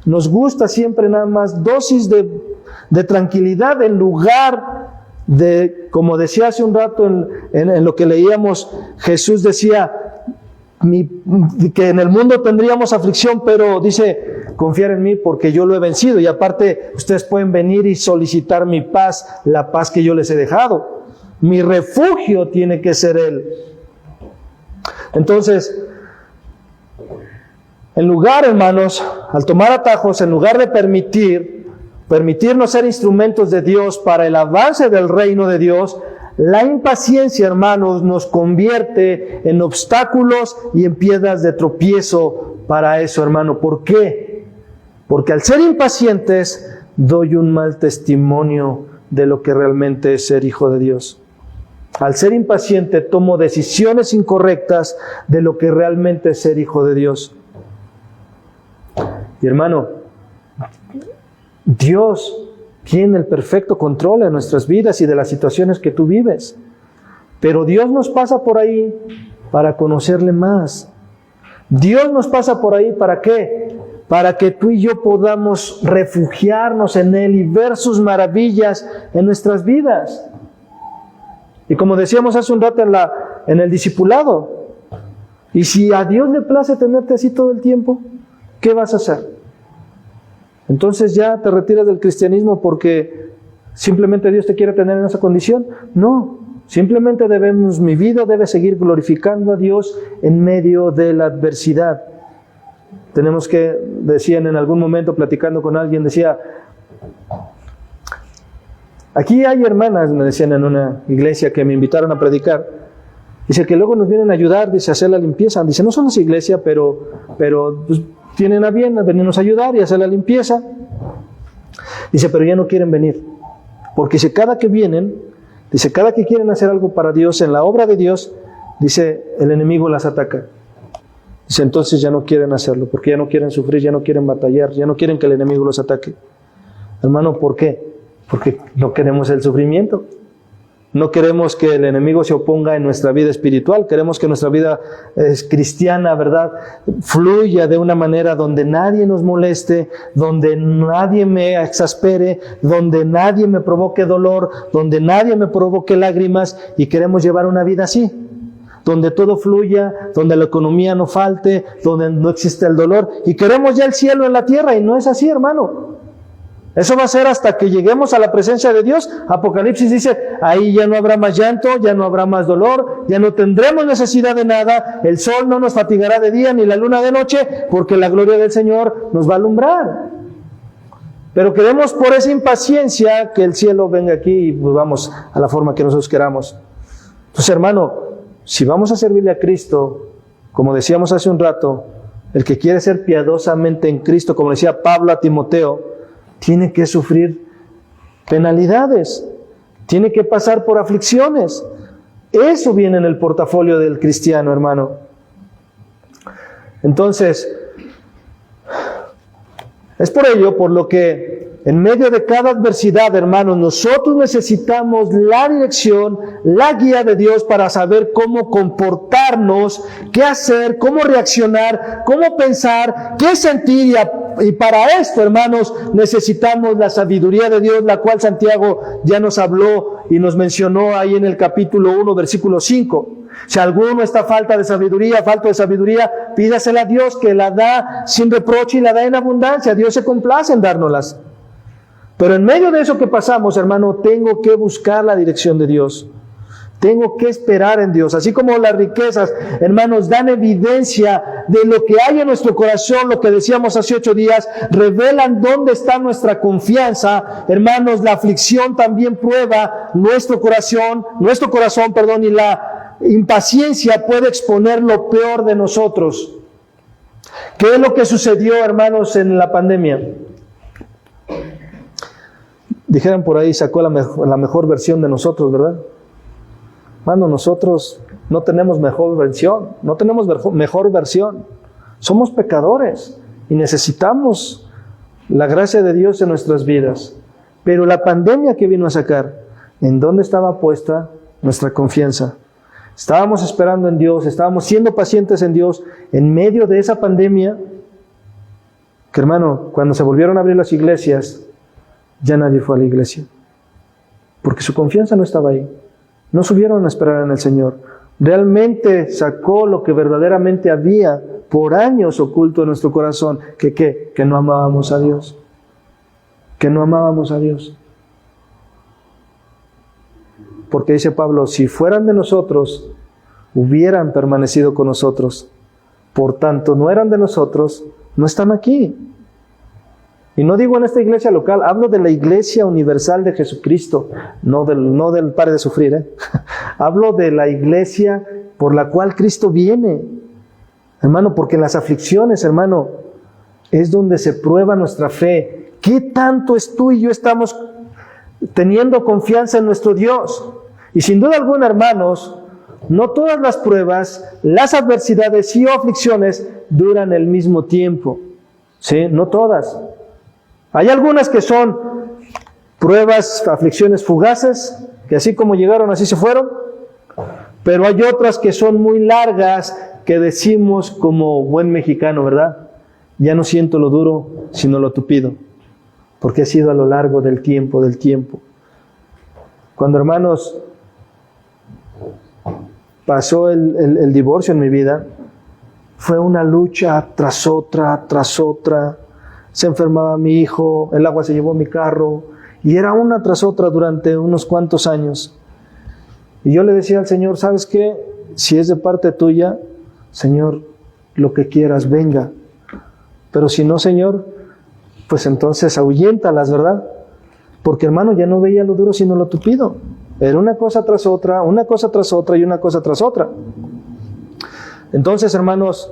Nos gusta siempre nada más dosis de tranquilidad en lugar de, como decía hace un rato en lo que leíamos, Jesús decía que en el mundo tendríamos aflicción, pero dice, confiar en mí porque yo lo he vencido. Y aparte, ustedes pueden venir y solicitar mi paz, la paz que yo les he dejado. Mi refugio tiene que ser Él. Entonces, en lugar, hermanos, al tomar atajos, en lugar de permitirnos ser instrumentos de Dios para el avance del reino de Dios, la impaciencia, hermanos, nos convierte en obstáculos y en piedras de tropiezo para eso, hermano. ¿Por qué? Porque al ser impacientes, doy un mal testimonio de lo que realmente es ser hijo de Dios. Al ser impaciente, tomo decisiones incorrectas de lo que realmente es ser hijo de Dios. Y hermano, Dios tiene el perfecto control de nuestras vidas y de las situaciones que tú vives. Pero Dios nos pasa por ahí para conocerle más. Dios nos pasa por ahí ¿para qué? Para que tú y yo podamos refugiarnos en Él y ver sus maravillas en nuestras vidas. Y como decíamos hace un rato en el discipulado, y si a Dios le place tenerte así todo el tiempo, ¿qué vas a hacer? Entonces ya te retiras del cristianismo porque simplemente Dios te quiere tener en esa condición. No, simplemente mi vida debe seguir glorificando a Dios en medio de la adversidad. Tenemos que, decían en algún momento platicando con alguien, decía, aquí hay hermanas, me decían en una iglesia que me invitaron a predicar, dice que luego nos vienen a ayudar, dice, a hacer la limpieza. Dice, no somos iglesia, pero pues, tienen a bien venirnos a ayudar y hacer la limpieza. Dice, pero ya no quieren venir, porque si cada que vienen, Dice, cada que quieren hacer algo para Dios, en la obra de Dios, dice, el enemigo las ataca. Dice, entonces ya no quieren hacerlo, porque ya no quieren sufrir, ya no quieren batallar, ya no quieren que el enemigo los ataque. Hermano, ¿por qué? Porque no queremos el sufrimiento. No queremos que el enemigo se oponga en nuestra vida espiritual. Queremos que nuestra vida cristiana, ¿verdad?, fluya de una manera donde nadie nos moleste, donde nadie me exaspere, donde nadie me provoque dolor, donde nadie me provoque lágrimas, y queremos llevar una vida así, donde todo fluya, donde la economía no falte, donde no existe el dolor, y queremos ya el cielo en la tierra, y no es así, hermano. Eso va a ser hasta que lleguemos a la presencia de Dios. Apocalipsis dice, ahí ya no habrá más llanto, ya no habrá más dolor, ya no tendremos necesidad de nada, el sol no nos fatigará de día ni la luna de noche, porque la gloria del Señor nos va a alumbrar. Pero queremos por esa impaciencia que el cielo venga aquí y pues vamos a la forma que nosotros queramos. Entonces, hermano, si vamos a servirle a Cristo, como decíamos hace un rato, el que quiere ser piadosamente en Cristo, como decía Pablo a Timoteo, tiene que sufrir penalidades, tiene que pasar por aflicciones. Eso viene en el portafolio del cristiano, hermano. Entonces, es por ello por lo que en medio de cada adversidad, hermanos, nosotros necesitamos la dirección, la guía de Dios para saber cómo comportarnos, qué hacer, cómo reaccionar, cómo pensar, qué sentir. Y para esto, hermanos, necesitamos la sabiduría de Dios, la cual Santiago ya nos habló y nos mencionó ahí en el capítulo 1, versículo 5. Si alguno está falta de sabiduría, pídasela a Dios, que la da sin reproche y la da en abundancia. Dios se complace en dárnoslas. Pero en medio de eso que pasamos, hermano, tengo que buscar la dirección de Dios. Tengo que esperar en Dios. Así como las riquezas, hermanos, dan evidencia de lo que hay en nuestro corazón, lo que decíamos hace 8 días, revelan dónde está nuestra confianza. Hermanos, la aflicción también prueba nuestro corazón, y la impaciencia puede exponer lo peor de nosotros. ¿Qué es lo que sucedió, hermanos, en la pandemia? Dijeran por ahí, sacó la mejor versión de nosotros, ¿verdad? Hermano, nosotros no tenemos mejor versión. Somos pecadores y necesitamos la gracia de Dios en nuestras vidas. Pero la pandemia que vino a sacar, ¿en dónde estaba puesta nuestra confianza? Estábamos esperando en Dios, estábamos siendo pacientes en Dios en medio de esa pandemia, que, hermano, cuando se volvieron a abrir las iglesias, ya nadie fue a la iglesia, porque su confianza no estaba ahí. No subieron a esperar en el Señor. Realmente sacó lo que verdaderamente había por años oculto en nuestro corazón, que no amábamos a Dios. Que no amábamos a Dios. Porque dice Pablo, si fueran de nosotros, hubieran permanecido con nosotros. Por tanto, no eran de nosotros, no están aquí. Y no digo en esta iglesia local, hablo de la iglesia universal de Jesucristo, no del pare de sufrir, Hablo de la iglesia por la cual Cristo viene. Hermano, porque en las aflicciones, hermano, es donde se prueba nuestra fe. ¿Qué tanto tú y yo estamos teniendo confianza en nuestro Dios? Y sin duda alguna, hermanos, no todas las pruebas, las adversidades y aflicciones duran el mismo tiempo. ¿Sí? No todas. Hay algunas que son pruebas, aflicciones fugaces, que así como llegaron, así se fueron. Pero hay otras que son muy largas, que decimos como buen mexicano, ¿verdad? Ya no siento lo duro, sino lo tupido. Porque ha sido a lo largo del tiempo. Cuando, hermanos, pasó el divorcio en mi vida, fue una lucha tras otra. Se enfermaba mi hijo, el agua se llevó mi carro, y era una tras otra durante unos cuantos años. Y yo le decía al Señor, ¿sabes qué? Si es de parte tuya, Señor, lo que quieras, venga. Pero si no, Señor, pues entonces ahuyéntalas, ¿verdad? Porque, hermano, ya no veía lo duro sino lo tupido. Era una cosa tras otra y una cosa tras otra. Entonces, hermanos,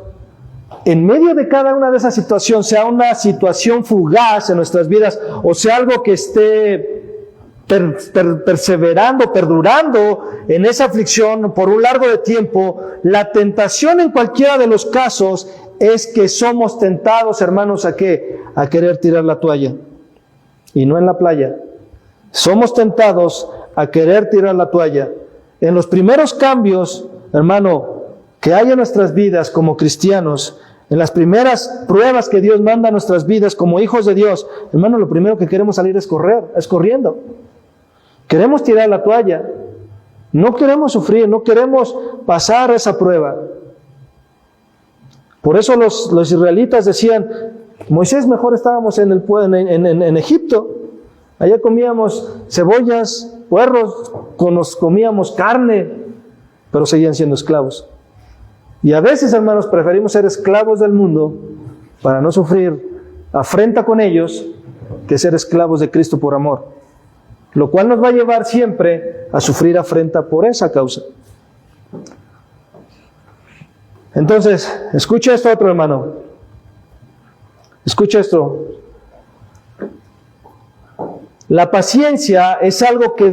en medio de cada una de esas situaciones, sea una situación fugaz en nuestras vidas, o sea algo que esté perseverando, perdurando en esa aflicción por un largo de tiempo, la tentación en cualquiera de los casos es que somos tentados, hermanos, ¿a qué? A querer tirar la toalla. Y no en la playa. Somos tentados a querer tirar la toalla. En los primeros cambios, hermano, que hay en nuestras vidas como cristianos, en las primeras pruebas que Dios manda a nuestras vidas como hijos de Dios, hermano, lo primero que queremos salir es corriendo. Queremos tirar la toalla. No queremos sufrir, no queremos pasar esa prueba. Por eso los israelitas decían, Moisés, mejor estábamos en Egipto. Allá comíamos cebollas, puerros, comíamos carne, pero seguían siendo esclavos. Y a veces, hermanos, preferimos ser esclavos del mundo para no sufrir afrenta con ellos que ser esclavos de Cristo por amor. Lo cual nos va a llevar siempre a sufrir afrenta por esa causa. Entonces, escucha esto otro, hermano. Escucha esto. La paciencia es algo que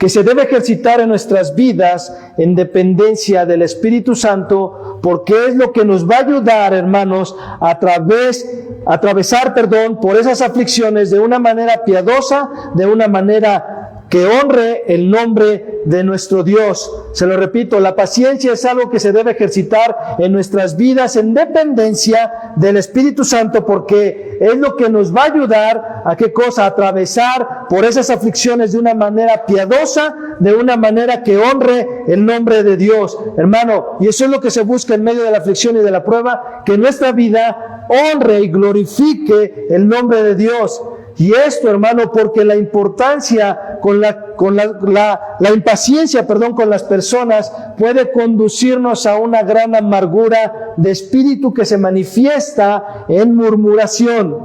se debe ejercitar en nuestras vidas en dependencia del Espíritu Santo, porque es lo que nos va a ayudar, hermanos, a atravesar por esas aflicciones de una manera piadosa, de una manera que honre el nombre de nuestro Dios. Se lo repito, la paciencia es algo que se debe ejercitar en nuestras vidas en dependencia del Espíritu Santo, porque es lo que nos va a ayudar a ¿qué cosa? A atravesar por esas aflicciones de una manera piadosa, de una manera que honre el nombre de Dios. Hermano, y eso es lo que se busca en medio de la aflicción y de la prueba, que nuestra vida honre y glorifique el nombre de Dios. Y esto, hermano, porque la importancia la impaciencia, con las personas puede conducirnos a una gran amargura de espíritu que se manifiesta en murmuración.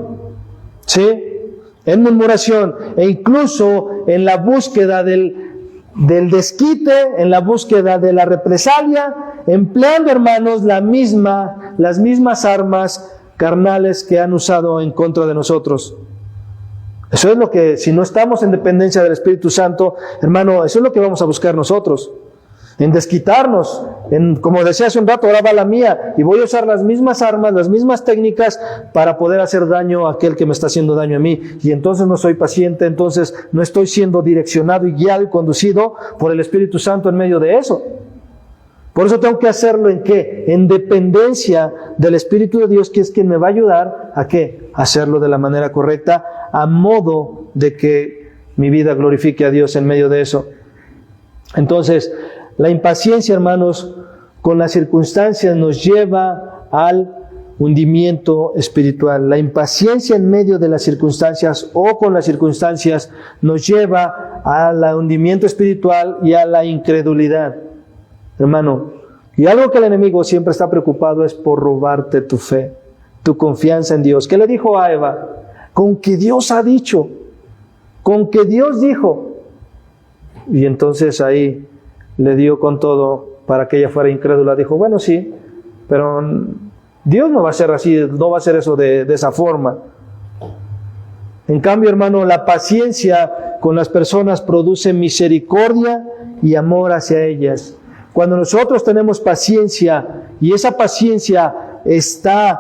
¿Sí? En murmuración e incluso en la búsqueda del desquite, en la búsqueda de la represalia, empleando, hermanos, las mismas armas carnales que han usado en contra de nosotros. Eso es lo que, si no estamos en dependencia del Espíritu Santo, hermano, eso es lo que vamos a buscar nosotros. En desquitarnos, como decía hace un rato, ahora va la mía, y voy a usar las mismas armas, las mismas técnicas para poder hacer daño a aquel que me está haciendo daño a mí. Y entonces no soy paciente, entonces no estoy siendo direccionado y guiado y conducido por el Espíritu Santo en medio de eso. Por eso tengo que hacerlo ¿en qué? En dependencia del Espíritu de Dios, que es quien me va a ayudar a ¿qué? A hacerlo de la manera correcta, a modo de que mi vida glorifique a Dios en medio de eso. Entonces, la impaciencia, hermanos, con las circunstancias nos lleva al hundimiento espiritual. La impaciencia en medio de las circunstancias o con las circunstancias nos lleva al hundimiento espiritual y a la incredulidad. Hermano, y algo que el enemigo siempre está preocupado es por robarte tu fe, tu confianza en Dios. ¿Qué le dijo a Eva? Con que Dios ha dicho, con que Dios dijo. Y entonces ahí le dio con todo para que ella fuera incrédula. Dijo, bueno, sí, pero Dios no va a ser así, no va a hacer eso de esa forma. En cambio, hermano, la paciencia con las personas produce misericordia y amor hacia ellas. Cuando nosotros tenemos paciencia y esa paciencia está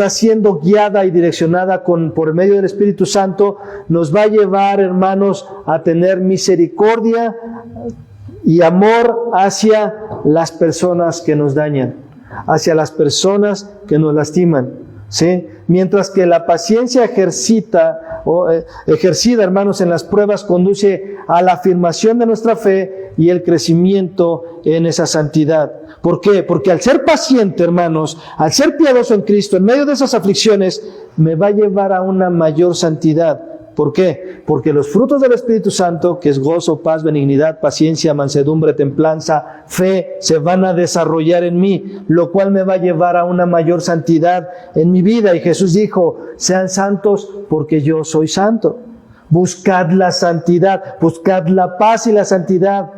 siendo guiada y direccionada por medio del Espíritu Santo, nos va a llevar, hermanos, a tener misericordia y amor hacia las personas que nos dañan, hacia las personas que nos lastiman, ¿sí? Mientras que la paciencia ejercida, hermanos, en las pruebas conduce a la afirmación de nuestra fe y el crecimiento en esa santidad. ¿Por qué? Porque al ser paciente, hermanos, al ser piadoso en Cristo, en medio de esas aflicciones, me va a llevar a una mayor santidad. ¿Por qué? Porque los frutos del Espíritu Santo, que es gozo, paz, benignidad, paciencia, mansedumbre, templanza, fe, se van a desarrollar en mí, lo cual me va a llevar a una mayor santidad en mi vida. Y Jesús dijo, sean santos porque yo soy santo. Buscad la santidad, buscad la paz y la santidad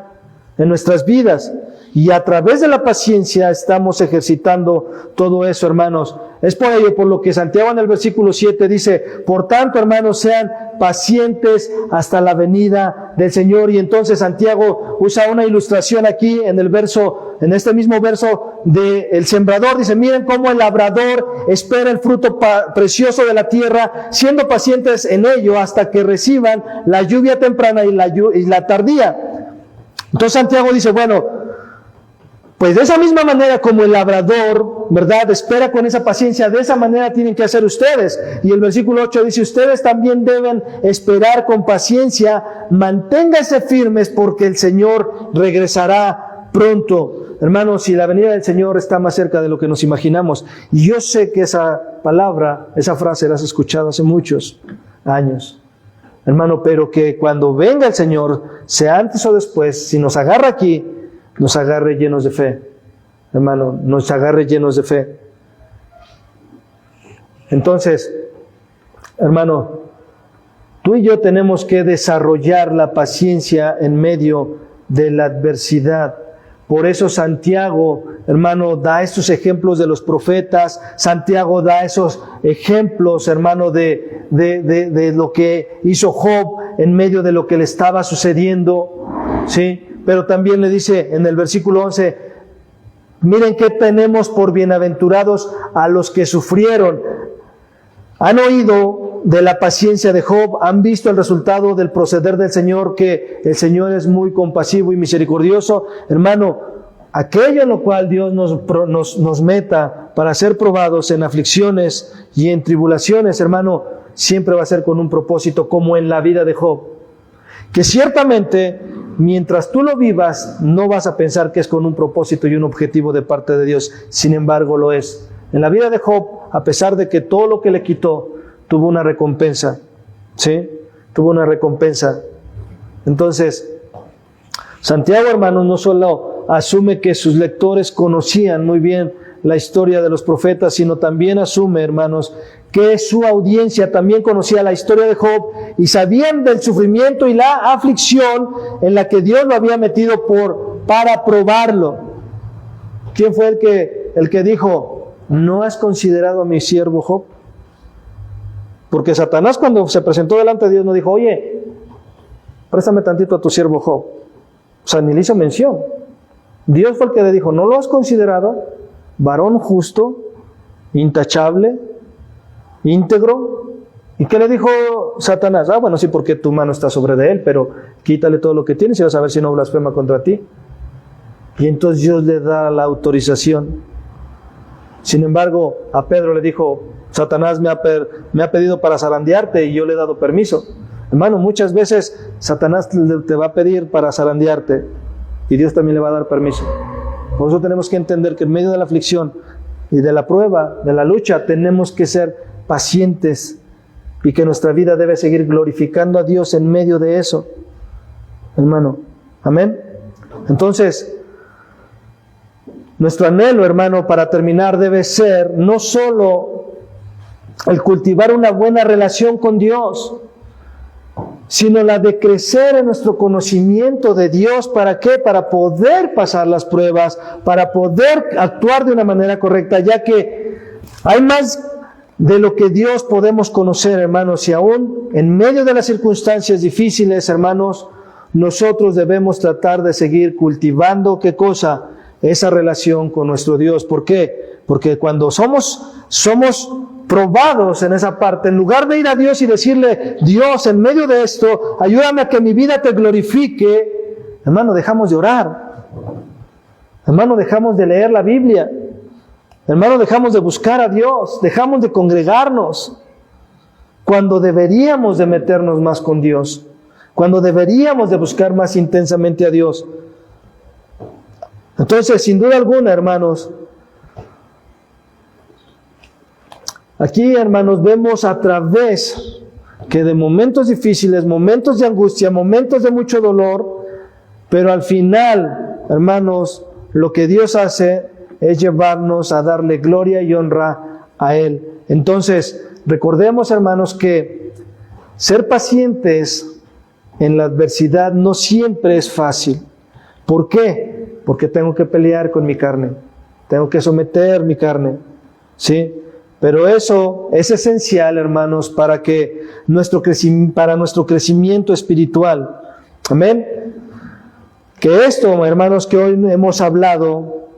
en nuestras vidas. Y a través de la paciencia estamos ejercitando todo eso, hermanos. Es por ello por lo que Santiago en el versículo 7 dice, por tanto, hermanos, sean pacientes hasta la venida del Señor. Y entonces Santiago usa una ilustración aquí en este mismo verso del sembrador. Dice, miren cómo el labrador espera el fruto precioso de la tierra, siendo pacientes en ello hasta que reciban la lluvia temprana y la tardía. Entonces Santiago dice, bueno, pues de esa misma manera como el labrador, ¿verdad?, espera con esa paciencia, de esa manera tienen que hacer ustedes. Y el versículo 8 dice, ustedes también deben esperar con paciencia, manténganse firmes porque el Señor regresará pronto. Hermanos, si la venida del Señor está más cerca de lo que nos imaginamos, y yo sé que esa palabra, esa frase la has escuchado hace muchos años, hermano, pero que cuando venga el Señor, sea antes o después, si nos agarra aquí, nos agarre llenos de fe, hermano, nos agarre llenos de fe. Entonces, hermano, tú y yo tenemos que desarrollar la paciencia en medio de la adversidad. Por eso Santiago, hermano, da estos ejemplos de los profetas. Santiago da esos ejemplos, hermano, de lo que hizo Job en medio de lo que le estaba sucediendo, ¿sí? Pero también le dice en el versículo 11, miren qué tenemos por bienaventurados a los que sufrieron. Han oído de la paciencia de Job, han visto el resultado del proceder del Señor, que el Señor es muy compasivo y misericordioso. Hermano, aquello en lo cual Dios nos meta para ser probados en aflicciones y en tribulaciones, hermano, siempre va a ser con un propósito, como en la vida de Job. Que ciertamente, mientras tú lo vivas, no vas a pensar que es con un propósito y un objetivo de parte de Dios. Sin embargo, lo es. En la vida de Job, a pesar de que todo lo que le quitó, tuvo una recompensa. ¿Sí? Tuvo una recompensa. Entonces, Santiago, hermanos, no solo asume que sus lectores conocían muy bien la historia de los profetas, sino también asume, hermanos, que su audiencia también conocía la historia de Job y sabían del sufrimiento y la aflicción en la que Dios lo había metido para probarlo. ¿Quién fue el que dijo, no has considerado a mi siervo Job? Porque Satanás, cuando se presentó delante de Dios, no dijo, oye, préstame tantito a tu siervo Job. O sea, ni le hizo mención. Dios fue el que le dijo, ¿no lo has considerado? Varón justo, intachable, íntegro. ¿Y qué le dijo Satanás? Bueno, sí, porque tu mano está sobre de él, pero quítale todo lo que tienes y vas a ver si no blasfema contra ti. Y entonces Dios le da la autorización. Sin embargo, a Pedro le dijo, Satanás me ha pedido para zarandearte y yo le he dado permiso. Hermano, muchas veces Satanás te va a pedir para zarandearte y Dios también le va a dar permiso. Por eso tenemos que entender que en medio de la aflicción y de la prueba, de la lucha, tenemos que ser pacientes y que nuestra vida debe seguir glorificando a Dios en medio de eso. Hermano, amén. Entonces, nuestro anhelo, hermano, para terminar, debe ser no solo el cultivar una buena relación con Dios, sino la de crecer en nuestro conocimiento de Dios. ¿Para qué? Para poder pasar las pruebas, para poder actuar de una manera correcta, ya que hay más de lo que Dios podemos conocer, hermanos, y aún en medio de las circunstancias difíciles, hermanos, nosotros debemos tratar de seguir cultivando, ¿qué cosa? Esa relación con nuestro Dios. ¿Por qué? Porque cuando somos probados en esa parte, en lugar de ir a Dios y decirle, Dios, en medio de esto, ayúdame a que mi vida te glorifique, hermano, dejamos de orar, hermano, dejamos de leer la Biblia, hermano, dejamos de buscar a Dios, dejamos de congregarnos, cuando deberíamos de meternos más con Dios, cuando deberíamos de buscar más intensamente a Dios. Entonces, sin duda alguna, hermanos, aquí, hermanos, vemos a través que de momentos difíciles, momentos de angustia, momentos de mucho dolor, pero al final, hermanos, lo que Dios hace es llevarnos a darle gloria y honra a Él. Entonces, recordemos, hermanos, que ser pacientes en la adversidad no siempre es fácil. ¿Por qué? Porque tengo que pelear con mi carne, tengo que someter mi carne, ¿sí? Pero eso es esencial, hermanos, para nuestro crecimiento espiritual. Amén. Que esto, hermanos, que hoy hemos hablado,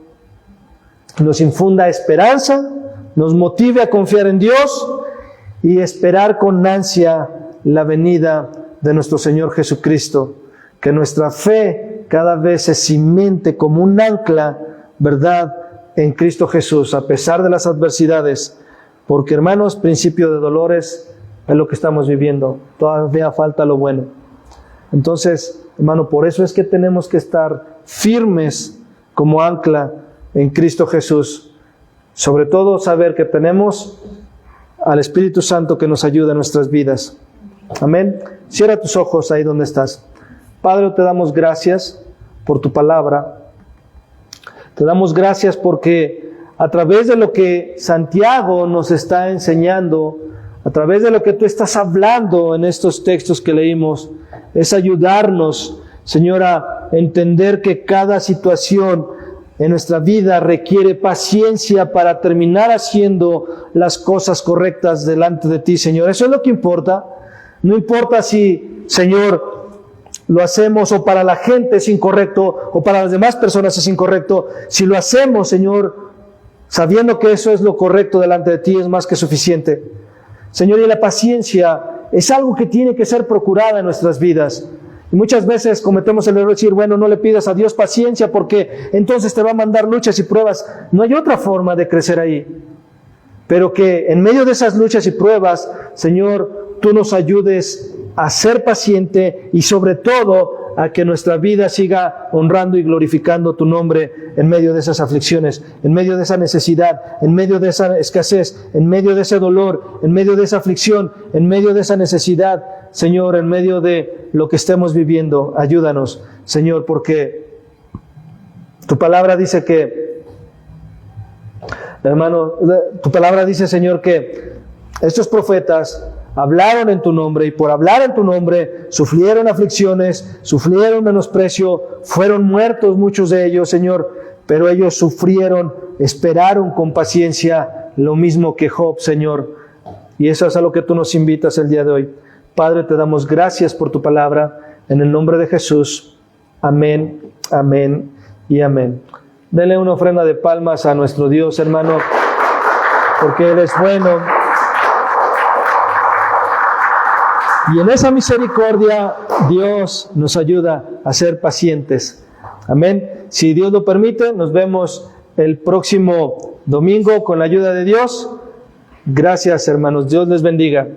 nos infunda esperanza, nos motive a confiar en Dios y esperar con ansia la venida de nuestro Señor Jesucristo. Que nuestra fe cada vez se cimente como un ancla, ¿verdad?, en Cristo Jesús, a pesar de las adversidades. Porque, hermanos, principio de dolores es lo que estamos viviendo. Todavía falta lo bueno. Entonces, hermano, por eso es que tenemos que estar firmes como ancla en Cristo Jesús. Sobre todo, saber que tenemos al Espíritu Santo que nos ayuda en nuestras vidas. Amén. Cierra tus ojos ahí donde estás. Padre, te damos gracias por tu palabra. Te damos gracias porque a través de lo que Santiago nos está enseñando, a través de lo que tú estás hablando en estos textos que leímos, es ayudarnos, Señor, a entender que cada situación en nuestra vida requiere paciencia para terminar haciendo las cosas correctas delante de ti, Señor. Eso es lo que importa. No importa si, Señor, lo hacemos o para la gente es incorrecto o para las demás personas es incorrecto. Si lo hacemos, Señor, sabiendo que eso es lo correcto delante de ti, es más que suficiente. Señor, y la paciencia es algo que tiene que ser procurada en nuestras vidas. Y muchas veces cometemos el error de decir, bueno, no le pidas a Dios paciencia porque entonces te va a mandar luchas y pruebas. No hay otra forma de crecer ahí. Pero que en medio de esas luchas y pruebas, Señor, tú nos ayudes a ser paciente y sobre todo a que nuestra vida siga honrando y glorificando tu nombre en medio de esas aflicciones, en medio de esa necesidad, en medio de esa escasez, en medio de ese dolor, en medio de esa aflicción, en medio de esa necesidad, Señor, en medio de lo que estemos viviendo. Ayúdanos, Señor, porque tu palabra dice que, hermano, tu palabra dice, Señor, que estos profetas hablaron en tu nombre y por hablar en tu nombre sufrieron aflicciones, sufrieron menosprecio, fueron muertos muchos de ellos, Señor, pero ellos sufrieron, esperaron con paciencia lo mismo que Job, Señor. Y eso es a lo que tú nos invitas el día de hoy. Padre, te damos gracias por tu palabra, en el nombre de Jesús. Amén, amén y amén. Denle una ofrenda de palmas a nuestro Dios, hermano, porque Él es bueno. Y en esa misericordia Dios nos ayuda a ser pacientes. Amén. Si Dios lo permite, nos vemos el próximo domingo con la ayuda de Dios. Gracias, hermanos. Dios les bendiga.